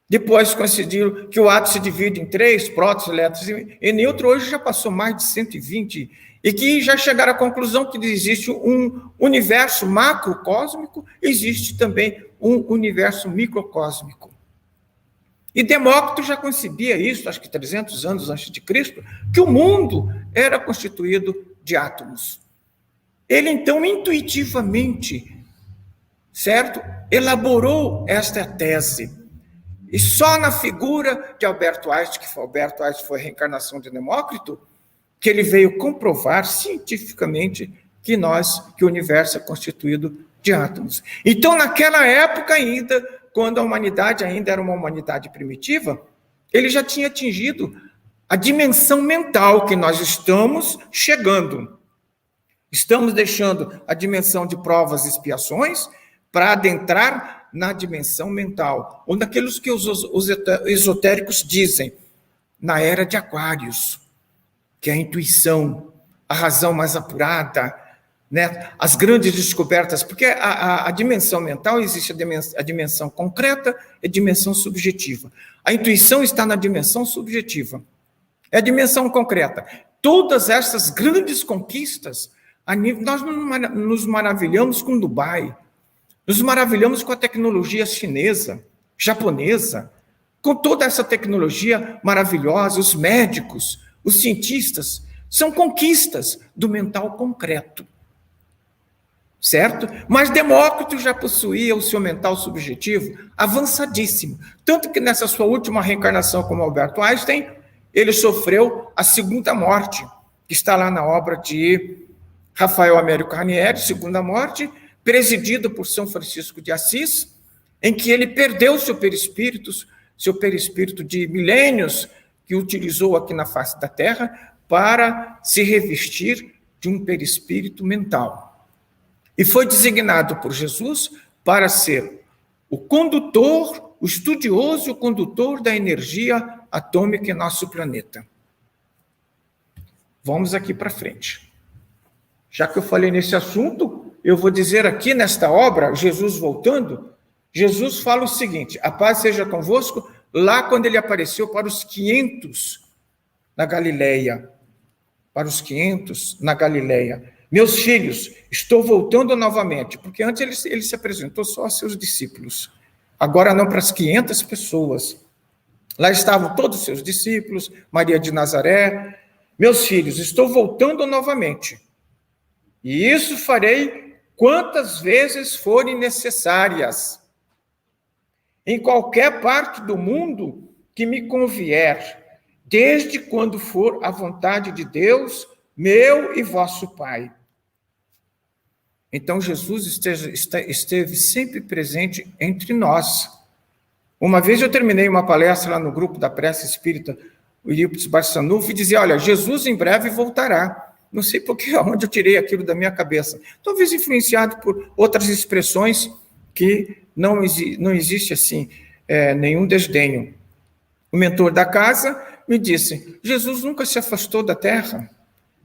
Depois coincidiu que o átomo se divide em 3, prótons, elétrons e nêutrons. Hoje já passou mais de 120, e que já chegaram à conclusão que existe um universo macrocósmico, existe também um universo microcósmico. E Demócrito já concebia isso, acho que 300 anos antes de Cristo, que o mundo era constituído de átomos. Ele, então, intuitivamente, certo, elaborou esta tese. E só na figura de Alberto Einstein, Alberto Einstein foi a reencarnação de Demócrito, que ele veio comprovar cientificamente que o universo é constituído de átomos. Então, naquela época ainda, quando a humanidade ainda era uma humanidade primitiva, ele já tinha atingido a dimensão mental que nós estamos chegando. Estamos deixando a dimensão de provas e expiações para adentrar na dimensão mental, ou naqueles que os esotéricos dizem, na era de Aquários, que é a intuição, a razão mais apurada, né? As grandes descobertas, porque a dimensão mental existe a dimensão concreta e a dimensão subjetiva. A intuição está na dimensão subjetiva, é a dimensão concreta. Todas essas grandes conquistas, nós nos maravilhamos com Dubai, nos maravilhamos com a tecnologia chinesa, japonesa, com toda essa tecnologia maravilhosa, os médicos, os cientistas, são conquistas do mental concreto. Certo? Mas Demócrito já possuía o seu mental subjetivo avançadíssimo. Tanto que nessa sua última reencarnação como Alberto Einstein, ele sofreu a segunda morte, que está lá na obra de Rafael Américo Ranieri, Segunda Morte, presidido por São Francisco de Assis, em que ele perdeu seu perispírito de milênios, que utilizou aqui na face da Terra, para se revestir de um perispírito mental. E foi designado por Jesus para ser o condutor, o estudioso e o condutor da energia atômica em nosso planeta. Vamos aqui para frente. Já que eu falei nesse assunto, eu vou dizer aqui nesta obra, Jesus voltando, Jesus fala o seguinte: a paz seja convosco, lá quando ele apareceu para os 500 na Galileia. Para os 500 na Galileia. Meus filhos, estou voltando novamente, porque antes ele se apresentou só aos seus discípulos, agora não, para as 500 pessoas. Lá estavam todos os seus discípulos, Maria de Nazaré. Meus filhos, estou voltando novamente, e isso farei quantas vezes forem necessárias, em qualquer parte do mundo que me convier, desde quando for a vontade de Deus, meu e vosso Pai. Então, Jesus esteve sempre presente entre nós. Uma vez eu terminei uma palestra lá no grupo da Prece Espírita, o Eurípides Barçanufo, e dizia, olha, Jesus em breve voltará. Não sei porque, onde eu tirei aquilo da minha cabeça. Talvez influenciado por outras expressões que não existe, assim, nenhum desdenho. O mentor da casa me disse: Jesus nunca se afastou da terra,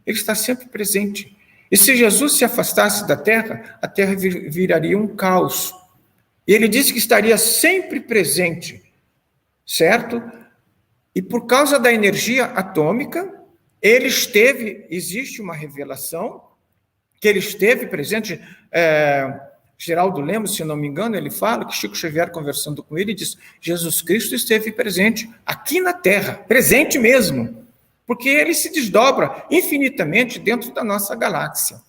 ele está sempre presente. E se Jesus se afastasse da terra, a terra viraria um caos. E ele disse que estaria sempre presente, certo? E por causa da energia atômica, existe uma revelação, que ele esteve presente. Geraldo Lemos, se não me engano, ele fala que Chico Xavier, conversando com ele, diz: Jesus Cristo esteve presente aqui na Terra, presente mesmo, porque ele se desdobra infinitamente dentro da nossa galáxia.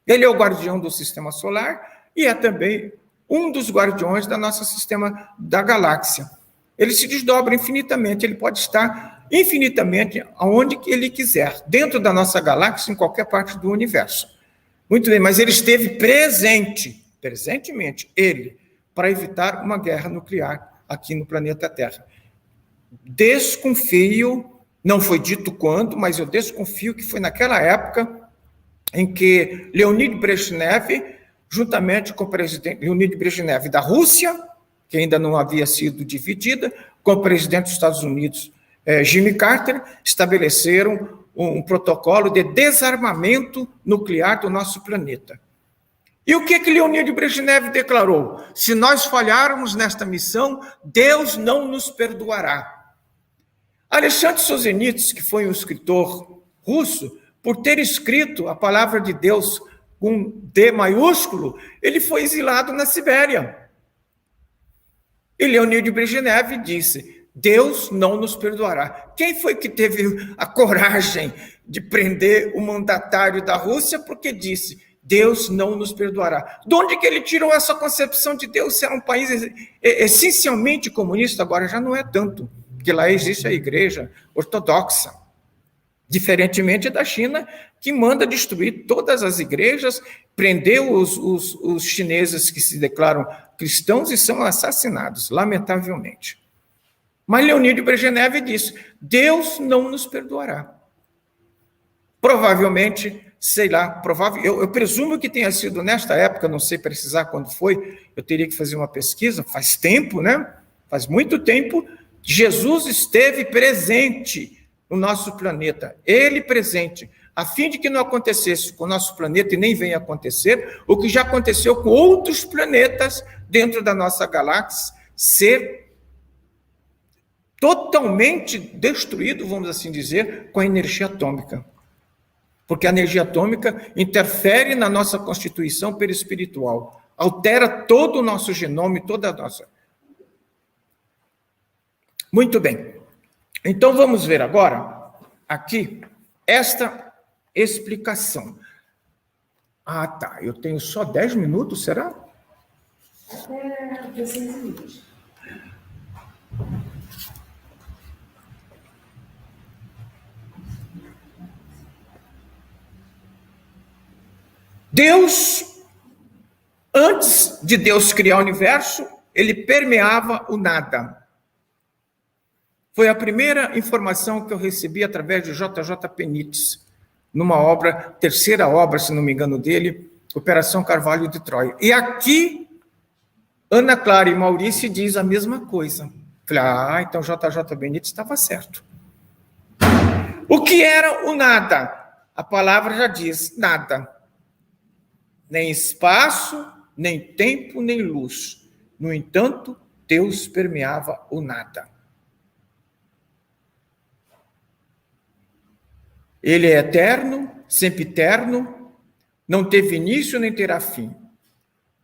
Ele é o guardião do sistema solar e é também um dos guardiões da nosso sistema da galáxia. Ele se desdobra infinitamente, ele pode estar infinitamente aonde ele quiser, dentro da nossa galáxia, em qualquer parte do universo. Muito bem, mas ele esteve presentemente, para evitar uma guerra nuclear aqui no planeta Terra. Desconfio, não foi dito quando, mas eu desconfio que foi naquela época em que Leonid Brezhnev, juntamente com o presidente Leonid Brezhnev da Rússia, que ainda não havia sido dividida, com o presidente dos Estados Unidos, Jimmy Carter, estabeleceram um protocolo de desarmamento nuclear do nosso planeta. E o que Leonid Brezhnev declarou? Se nós falharmos nesta missão, Deus não nos perdoará. Alexandre Solzhenitsyn, que foi um escritor russo, por ter escrito a palavra de Deus com D maiúsculo, ele foi exilado na Sibéria. E Leonid Brezhnev disse: Deus não nos perdoará. Quem foi que teve a coragem de prender o mandatário da Rússia porque disse: Deus não nos perdoará? De onde que ele tirou essa concepção de Deus? Se era um país essencialmente comunista, agora já não é tanto, porque lá existe a igreja ortodoxa, diferentemente da China, que manda destruir todas as igrejas, prendeu os chineses que se declaram cristãos e são assassinados, lamentavelmente. Mas Leonid Brezhnev disse: Deus não nos perdoará. Provavelmente, eu presumo que tenha sido nesta época, não sei precisar quando foi, eu teria que fazer uma pesquisa, faz tempo, né? Faz muito tempo, Jesus esteve presente no nosso planeta, ele presente, a fim de que não acontecesse com o nosso planeta, e nem venha acontecer, o que já aconteceu com outros planetas dentro da nossa galáxia, ser totalmente destruído, vamos assim dizer, com a energia atômica. Porque a energia atômica interfere na nossa constituição perispiritual, altera todo o nosso genoma, toda a nossa. Muito bem. Então vamos ver agora, aqui, esta explicação. Ah, tá. Eu tenho só 10 minutos, será?
Até 16 minutos.
Deus, antes de Deus criar o universo, ele permeava o nada. Foi a primeira informação que eu recebi através de J.J. Benítez, numa obra, terceira obra, se não me engano, dele, Operação Carvalho de Troia. E aqui, Ana Clara e Maurício diz a mesma coisa. Falei, então J.J. Benítez estava certo. O que era o nada? A palavra já diz, nada. Nem espaço, nem tempo, nem luz. No entanto, Deus permeava o nada. Ele é eterno, sempiterno, não teve início nem terá fim.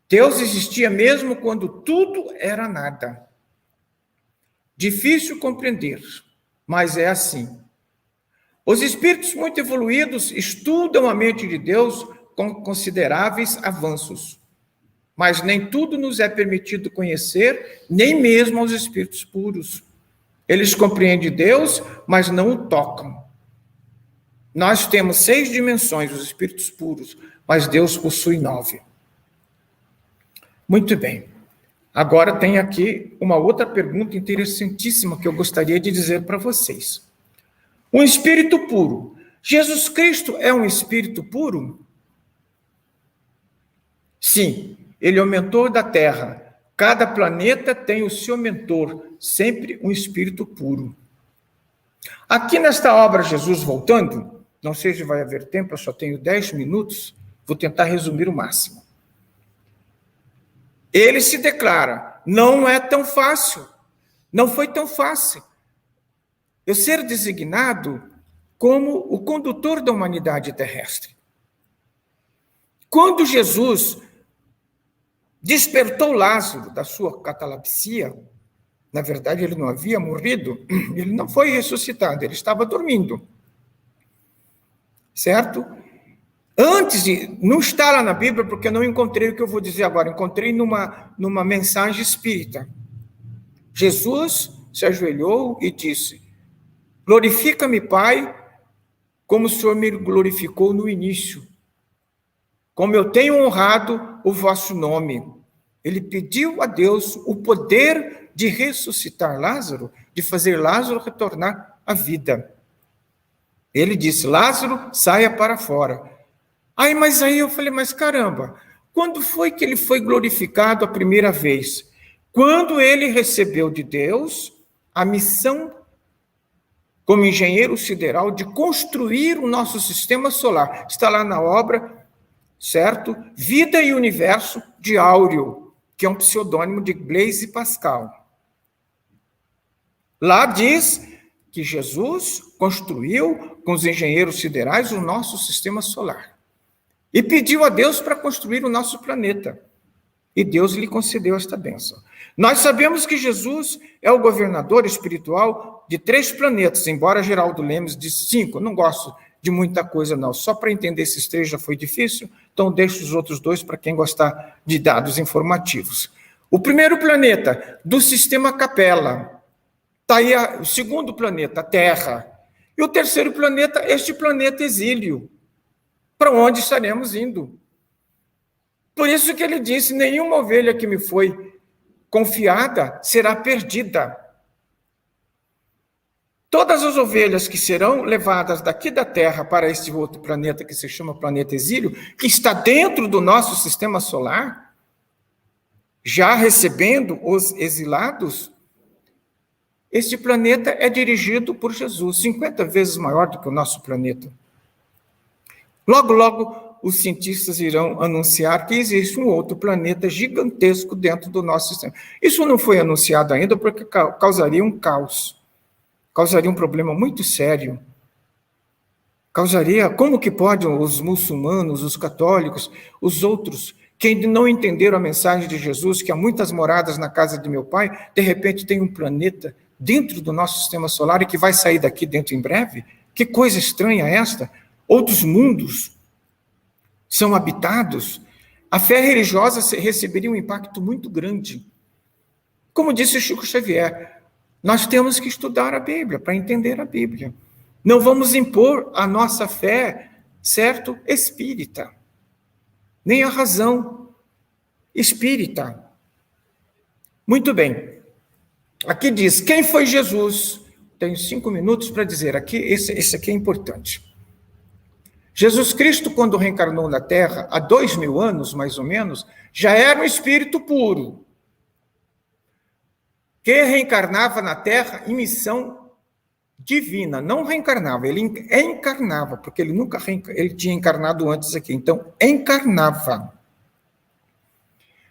Deus existia mesmo quando tudo era nada. Difícil compreender, mas é assim. Os espíritos muito evoluídos estudam a mente de Deus com consideráveis avanços, mas nem tudo nos é permitido conhecer, nem mesmo aos espíritos puros. Eles compreendem Deus, mas não o tocam. Nós temos 6 dimensões, os espíritos puros, mas Deus possui 9. Muito bem. Agora tem aqui uma outra pergunta interessantíssima que eu gostaria de dizer para vocês. Um espírito puro. Jesus Cristo é um espírito puro? Sim, ele é o mentor da terra, Cada planeta tem o seu mentor, sempre um espírito puro. Aqui nesta obra, Jesus Voltando, não sei se vai haver tempo, eu só tenho 10 minutos, vou tentar resumir o máximo. Ele se declara, não é tão fácil, não foi tão fácil eu ser designado como o condutor da humanidade terrestre. Quando Jesus despertou Lázaro da sua catalepsia, na verdade ele não havia morrido, ele não foi ressuscitado, ele estava dormindo. Certo? Antes de... Não está lá na Bíblia, porque eu não encontrei o que eu vou dizer agora, encontrei numa mensagem espírita. Jesus se ajoelhou e disse, glorifica-me, Pai, como o Senhor me glorificou no início, como eu tenho honrado o vosso nome. Ele pediu a Deus o poder de ressuscitar Lázaro, de fazer Lázaro retornar à vida. Ele disse, Lázaro, saia para fora. Mas aí eu falei, mas caramba, quando foi que ele foi glorificado a primeira vez? Quando ele recebeu de Deus a missão como engenheiro sideral de construir o nosso sistema solar. Está lá na obra, certo? Vida e Universo, de Áureo, que é um pseudônimo de Blaise Pascal. Lá diz que Jesus construiu com os engenheiros siderais o nosso sistema solar. E pediu a Deus para construir o nosso planeta. E Deus lhe concedeu esta bênção. Nós sabemos que Jesus é o governador espiritual de 3 planetas, embora Geraldo Lemes disse 5. Eu não gosto de muita coisa, não. Só para entender esses 3 já foi difícil, então deixo os outros 2 para quem gostar de dados informativos. O primeiro planeta do sistema Capela. Está aí o segundo planeta, a Terra. E o terceiro planeta, este planeta Exílio. Para onde estaremos indo? Por isso que ele disse, nenhuma ovelha que me foi confiada será perdida. Todas as ovelhas que serão levadas daqui da Terra para este outro planeta, que se chama planeta Exílio, que está dentro do nosso sistema solar, já recebendo os exilados, este planeta é dirigido por Jesus, 50 vezes maior do que o nosso planeta. Logo, logo, os cientistas irão anunciar que existe um outro planeta gigantesco dentro do nosso sistema. Isso não foi anunciado ainda porque causaria um caos, causaria um problema muito sério. Causaria, como que podem os muçulmanos, os católicos, os outros, que ainda não entenderam a mensagem de Jesus, que há muitas moradas na casa de meu pai, de repente tem um planeta dentro do nosso sistema solar e que vai sair daqui dentro em breve? Que coisa estranha esta! Outros mundos são habitados, a fé religiosa receberia um impacto muito grande. Como disse Chico Xavier, nós temos que estudar a Bíblia para entender a Bíblia. Não vamos impor a nossa fé, certo, espírita, nem a razão espírita. Muito bem. Aqui diz, quem foi Jesus? Tenho 5 minutos para dizer aqui, esse aqui é importante. Jesus Cristo, quando reencarnou na Terra, há 2000 anos, mais ou menos, já era um espírito puro, que reencarnava na Terra em missão divina. Não reencarnava, ele encarnava, porque ele tinha encarnado antes aqui, então encarnava.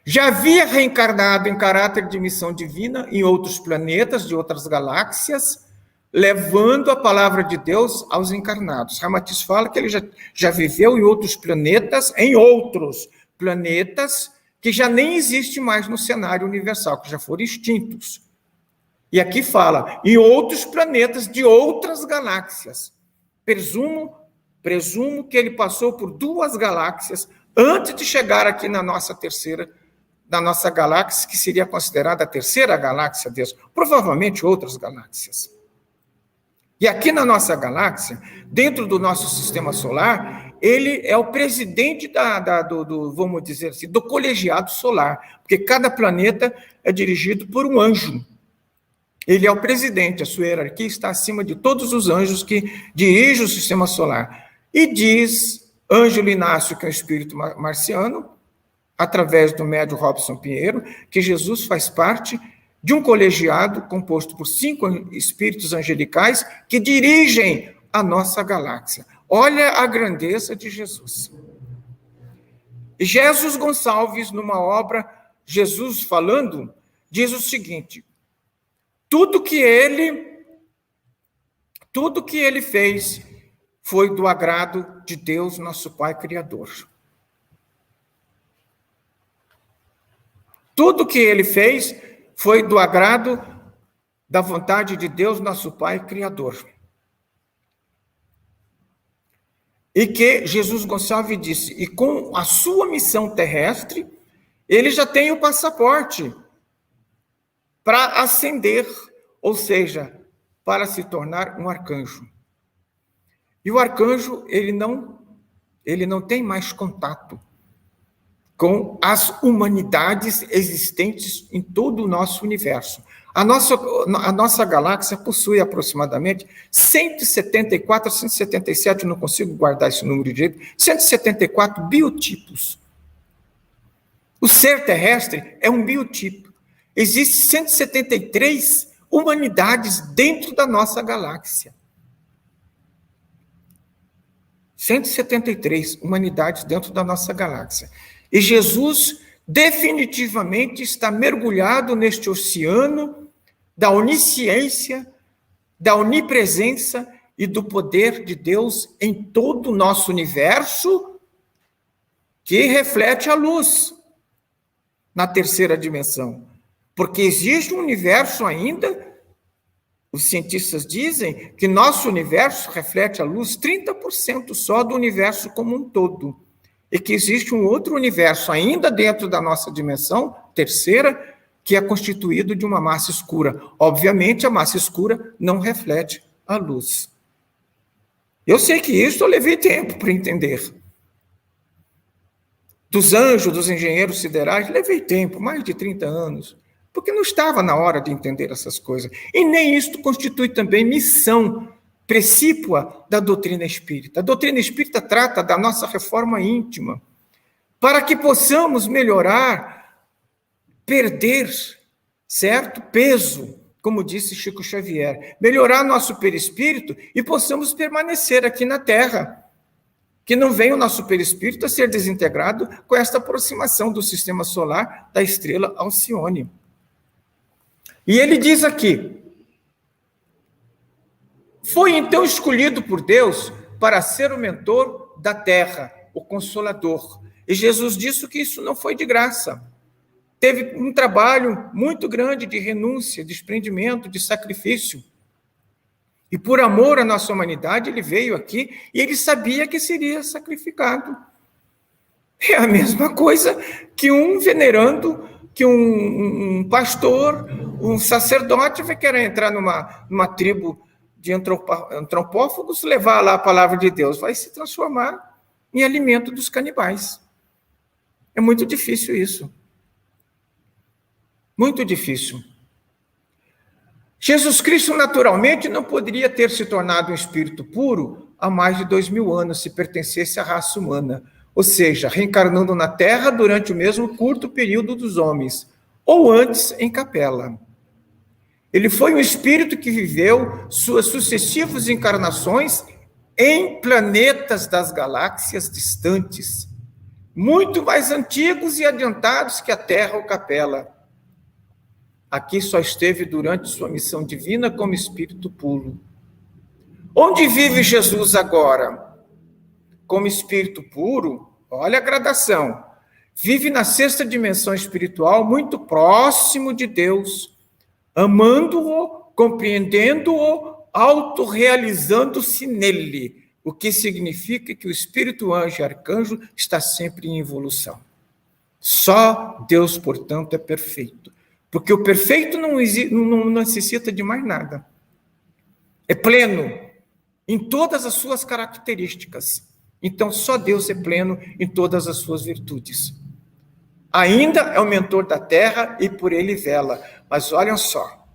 Já havia reencarnado em caráter de missão divina em outros planetas, de outras galáxias, levando a palavra de Deus aos encarnados. Ramatiz fala que ele já viveu em outros planetas que já nem existem mais no cenário universal, que já foram extintos. E aqui fala, em outros planetas de outras galáxias. Presumo que ele passou por 2 galáxias antes de chegar aqui na nossa galáxia, que seria considerada a terceira galáxia Deus. Provavelmente outras galáxias. E aqui na nossa galáxia, dentro do nosso sistema solar, ele é o presidente vamos dizer assim, do colegiado solar, porque cada planeta é dirigido por um anjo. Ele é o presidente, a sua hierarquia está acima de todos os anjos que dirigem o sistema solar. E diz Ângelo Inácio, que é um espírito marciano, através do médium Robson Pinheiro, que Jesus faz parte de um colegiado composto por 5 espíritos angelicais que dirigem a nossa galáxia. Olha a grandeza de Jesus. E Jesus Gonçalves, numa obra, Jesus Falando, diz o seguinte: tudo que ele fez foi do agrado de Deus, nosso Pai Criador. Tudo que ele fez foi do agrado da vontade de Deus, nosso Pai Criador. E que Jesus Gonçalves disse, e com a sua missão terrestre, ele já tem o passaporte para ascender, ou seja, para se tornar um arcanjo. E o arcanjo, ele não tem mais contato com as humanidades existentes em todo o nosso universo. A nossa galáxia possui aproximadamente 174, 177, não consigo guardar esse número direito, 174 biotipos. O ser terrestre é um biotipo. Existem 173 humanidades dentro da nossa galáxia. 173 humanidades dentro da nossa galáxia. E Jesus definitivamente está mergulhado neste oceano da onisciência, da onipresença e do poder de Deus em todo o nosso universo, que reflete a luz na terceira dimensão. Porque existe um universo ainda, os cientistas dizem que nosso universo reflete a luz 30% só do universo como um todo. E que existe um outro universo ainda dentro da nossa dimensão, terceira, que é constituído de uma massa escura. Obviamente, a massa escura não reflete a luz. Eu sei que isso eu levei tempo para entender. Dos anjos, dos engenheiros siderais, levei tempo, mais de 30 anos, porque não estava na hora de entender essas coisas. E nem isto constitui também missão precípua da doutrina espírita. A doutrina espírita trata da nossa reforma íntima, para que possamos melhorar, perder certo peso, como disse Chico Xavier, melhorar nosso perispírito e possamos permanecer aqui na Terra, que não venha o nosso perispírito a ser desintegrado com esta aproximação do sistema solar da estrela Alcione. E ele diz aqui: foi então escolhido por Deus para ser o mentor da terra, o consolador. E Jesus disse que isso não foi de graça. Teve um trabalho muito grande de renúncia, de desprendimento, de sacrifício. E por amor à nossa humanidade, ele veio aqui e ele sabia que seria sacrificado. É a mesma coisa que um venerando, que um pastor, um sacerdote vai querer entrar numa tribo de antropófagos, levar lá a palavra de Deus, vai se transformar em alimento dos canibais. É muito difícil isso. Muito difícil. Jesus Cristo, naturalmente, não poderia ter se tornado um espírito puro há mais de 2000 anos, se pertencesse à raça humana, ou seja, reencarnando na Terra durante o mesmo curto período dos homens, ou antes em capela. Ele foi um espírito que viveu suas sucessivas encarnações em planetas das galáxias distantes, muito mais antigos e adiantados que a Terra ou Capela. Aqui só esteve durante sua missão divina como espírito puro. Onde vive Jesus agora? Como espírito puro, olha a gradação. Vive na sexta dimensão espiritual, muito próximo de Deus, amando-o, compreendendo-o, autorrealizando-se nele, o que significa que o espírito anjo e arcanjo está sempre em evolução. Só Deus, portanto, é perfeito. Porque o perfeito não necessita de mais nada. É pleno em todas as suas características. Então, só Deus é pleno em todas as suas virtudes. Ainda é o mentor da terra e por ele vela. Mas olhem só,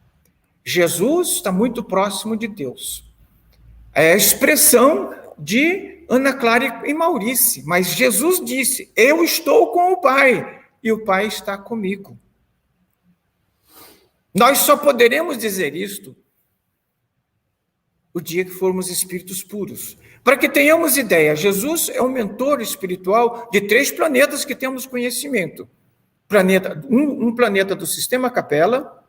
Jesus está muito próximo de Deus. É a expressão de Ana Clara e Maurice, mas Jesus disse: eu estou com o Pai e o Pai está comigo. Nós só poderemos dizer isto o dia que formos espíritos puros. Para que tenhamos ideia, Jesus é o mentor espiritual de 3 planetas que temos conhecimento. Um planeta do sistema Capela,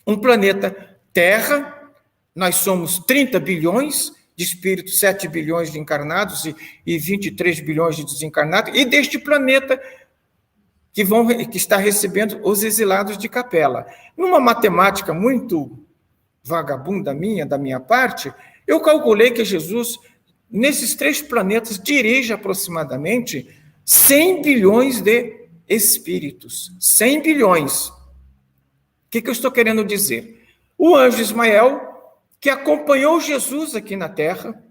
um planeta Terra, nós somos 30 bilhões de espíritos, 7 bilhões de encarnados e 23 bilhões de desencarnados, e deste planeta que está recebendo os exilados de Capela. Numa matemática muito vagabunda da minha parte, eu calculei que Jesus, nesses 3 planetas, dirige aproximadamente 100 bilhões de espíritos. 100 bilhões. O que eu estou querendo dizer? O anjo Ismael, que acompanhou Jesus aqui na Terra,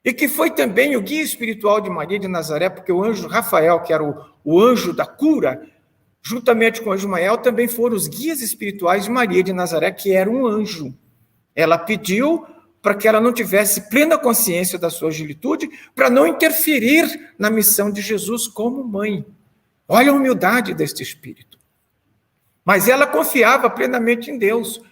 e que foi também o guia espiritual de Maria de Nazaré, porque o anjo Rafael, que era o anjo da cura, juntamente com o anjo Ismael, também foram os guias espirituais de Maria de Nazaré, que era um anjo. Ela pediu para que ela não tivesse plena consciência da sua agilitude, para não interferir na missão de Jesus como mãe. Olha a humildade deste espírito. Mas ela confiava plenamente em Deus,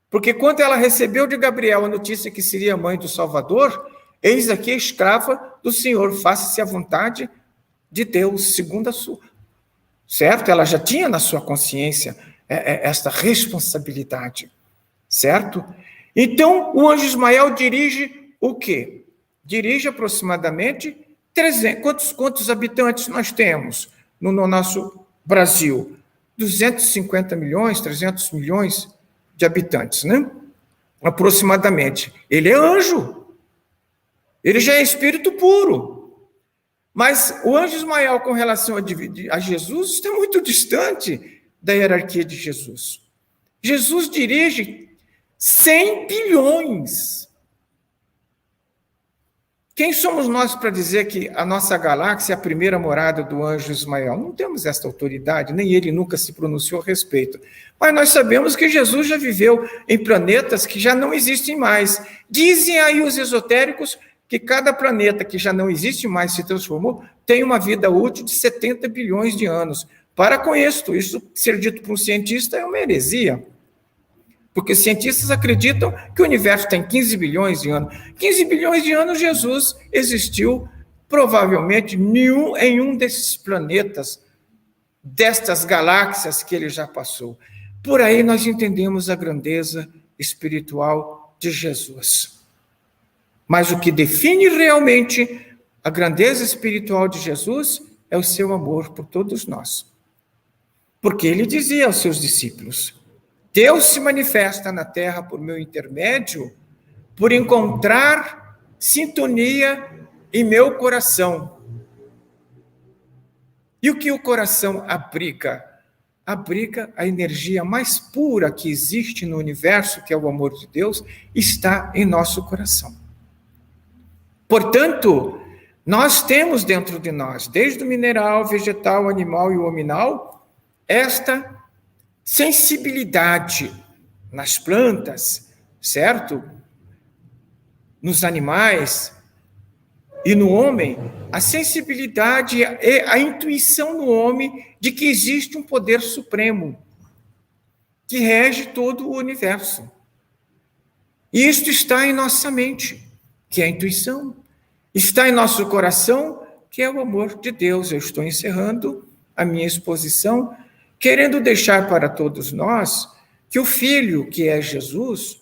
porque quando ela recebeu de Gabriel a notícia que seria mãe do Salvador, eis aqui a escrava do Senhor, faça-se a vontade de Deus, segundo a sua. Certo? Ela já tinha na sua consciência esta responsabilidade, certo? Então, o anjo Ismael dirige o quê? Dirige aproximadamente 300. Quantos habitantes nós temos no nosso Brasil? 250 milhões, 300 milhões de habitantes, né? Aproximadamente. Ele é anjo. Ele já é espírito puro. Mas o anjo Ismael, com relação a Jesus, está muito distante da hierarquia de Jesus. Jesus dirige 100 bilhões. Quem somos nós para dizer que a nossa galáxia é a primeira morada do anjo Ismael? Não temos esta autoridade, nem ele nunca se pronunciou a respeito. Mas nós sabemos que Jesus já viveu em planetas que já não existem mais. Dizem aí os esotéricos que cada planeta que já não existe mais se transformou tem uma vida útil de 70 bilhões de anos. Para com isso ser dito por um cientista é uma heresia. Porque cientistas acreditam que o universo tem 15 bilhões de anos. 15 bilhões de anos Jesus existiu provavelmente em um desses planetas, destas galáxias que ele já passou. Por aí nós entendemos a grandeza espiritual de Jesus. Mas o que define realmente a grandeza espiritual de Jesus é o seu amor por todos nós. Porque ele dizia aos seus discípulos: Deus se manifesta na terra por meu intermédio, por encontrar sintonia em meu coração. E o que o coração abriga? Abriga a energia mais pura que existe no universo, que é o amor de Deus, está em nosso coração. Portanto, nós temos dentro de nós, desde o mineral, vegetal, animal e hominal, esta sensibilidade nas plantas, certo? Nos animais e no homem, a sensibilidade e a intuição no homem de que existe um poder supremo que rege todo o universo. E isto está em nossa mente, que é a intuição. Está em nosso coração, que é o amor de Deus. Eu estou encerrando a minha exposição, querendo deixar para todos nós que o Filho, que é Jesus,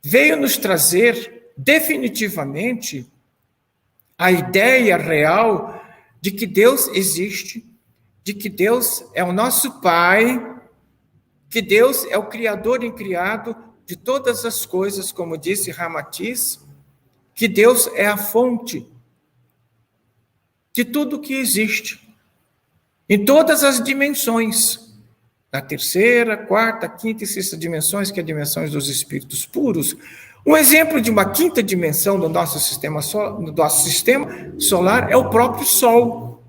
veio nos trazer definitivamente a ideia real de que Deus existe, de que Deus é o nosso Pai, que Deus é o Criador incriado de todas as coisas, como disse Ramatiz, que Deus é a fonte de tudo que existe, em todas as dimensões, na terceira, quarta, quinta e sexta dimensões, que é a dimensões dos espíritos puros. Um exemplo de uma quinta dimensão do nosso sistema solar é o próprio Sol.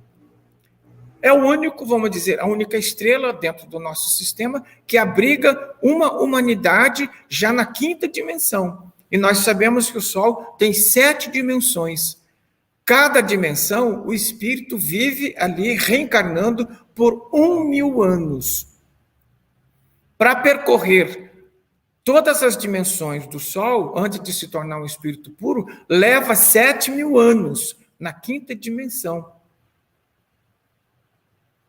É o único, vamos dizer, a única estrela dentro do nosso sistema que abriga uma humanidade já na quinta dimensão. E nós sabemos que o Sol tem 7 dimensões. Cada dimensão, o espírito vive ali reencarnando por 1.000 anos. Para percorrer todas as dimensões do Sol, antes de se tornar um espírito puro, leva 7.000 anos na 5ª dimensão.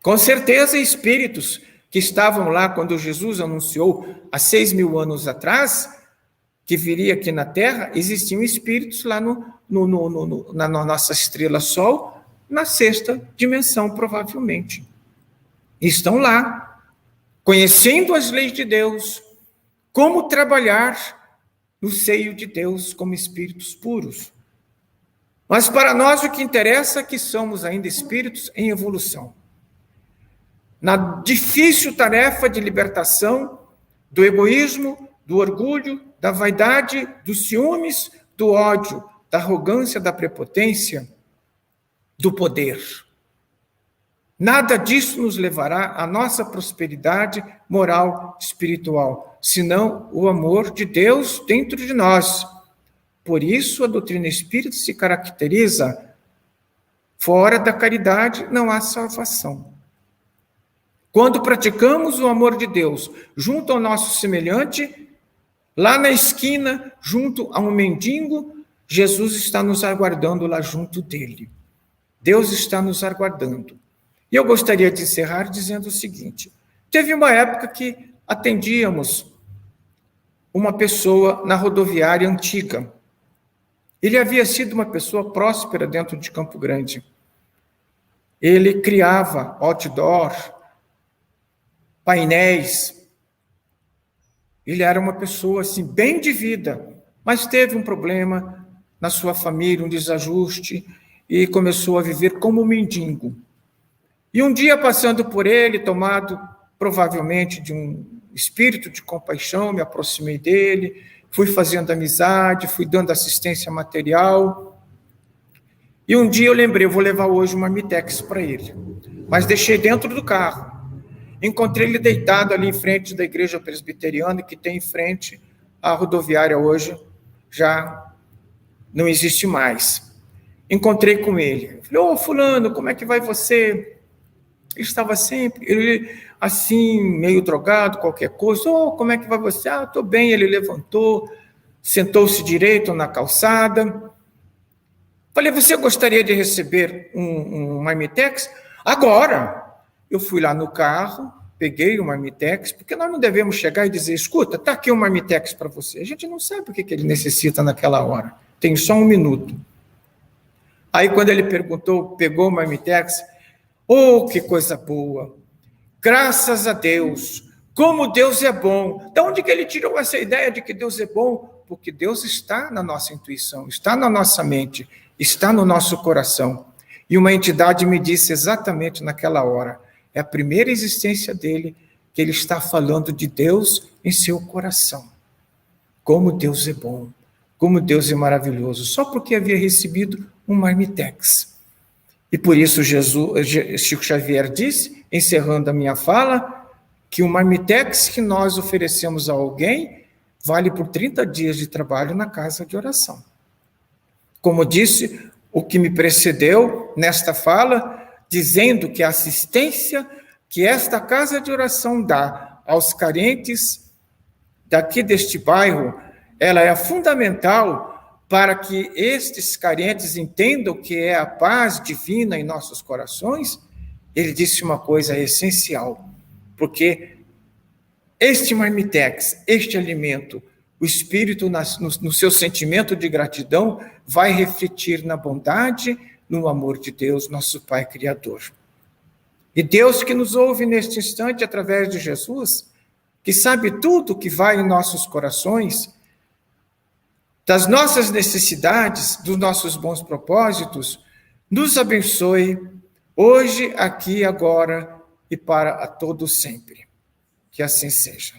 Com certeza, espíritos que estavam lá quando Jesus anunciou há 6.000 anos atrás, que viria aqui na Terra, existiam espíritos lá na nossa estrela Sol, na 6ª dimensão, provavelmente. Estão lá, conhecendo as leis de Deus, como trabalhar no seio de Deus como espíritos puros. Mas para nós o que interessa é que somos ainda espíritos em evolução. Na difícil tarefa de libertação do egoísmo, do orgulho, da vaidade, dos ciúmes, do ódio, da arrogância, da prepotência, do poder. Nada disso nos levará à nossa prosperidade moral, espiritual, senão o amor de Deus dentro de nós. Por isso, a doutrina espírita se caracteriza: fora da caridade não há salvação. Quando praticamos o amor de Deus junto ao nosso semelhante, lá na esquina, junto a um mendigo, Jesus está nos aguardando lá junto dele. Deus está nos aguardando. E eu gostaria de encerrar dizendo o seguinte: teve uma época que atendíamos uma pessoa na rodoviária antiga. Ele havia sido uma pessoa próspera dentro de Campo Grande. Ele criava outdoor, painéis. Ele era uma pessoa assim, bem de vida, mas teve um problema na sua família, um desajuste, e começou a viver como um mendigo. E um dia, passando por ele, tomado provavelmente de um espírito de compaixão, me aproximei dele, fui fazendo amizade, fui dando assistência material. E um dia eu lembrei, eu vou levar hoje uma Marmitex para ele. Mas deixei dentro do carro. Encontrei ele deitado ali em frente da igreja presbiteriana, que tem em frente à rodoviária hoje, já não existe mais. Encontrei com ele. Falei: ô fulano, como é que vai você? Ele estava sempre, ele assim, meio drogado, qualquer coisa. Ô, como é que vai você? Ah, estou bem. Ele levantou, sentou-se direito na calçada. Falei: você gostaria de receber um Marmitex? Agora! Eu fui lá no carro, peguei o Marmitex, porque nós não devemos chegar e dizer: escuta, está aqui um Marmitex para você. A gente não sabe o que ele necessita naquela hora. Tem só 1 minuto. Aí, quando ele perguntou, pegou o Marmitex, oh, que coisa boa! Graças a Deus! Como Deus é bom! De onde que ele tirou essa ideia de que Deus é bom? Porque Deus está na nossa intuição, está na nossa mente, está no nosso coração. E uma entidade me disse exatamente naquela hora: é a primeira existência dele que ele está falando de Deus em seu coração. Como Deus é bom, como Deus é maravilhoso, só porque havia recebido um Marmitex. E por isso Chico Xavier disse, encerrando a minha fala, que o Marmitex que nós oferecemos a alguém vale por 30 dias de trabalho na casa de oração. Como disse o que me precedeu nesta fala, dizendo que a assistência que esta casa de oração dá aos carentes daqui deste bairro, ela é fundamental para que estes carentes entendam que é a paz divina em nossos corações. Ele disse uma coisa essencial, porque este Marmitex, este alimento, o espírito no seu sentimento de gratidão vai refletir na bondade, no amor de Deus, nosso Pai Criador. E Deus que nos ouve neste instante através de Jesus, que sabe tudo que vai em nossos corações, das nossas necessidades, dos nossos bons propósitos, nos abençoe hoje, aqui, agora e para a todo sempre. Que assim seja.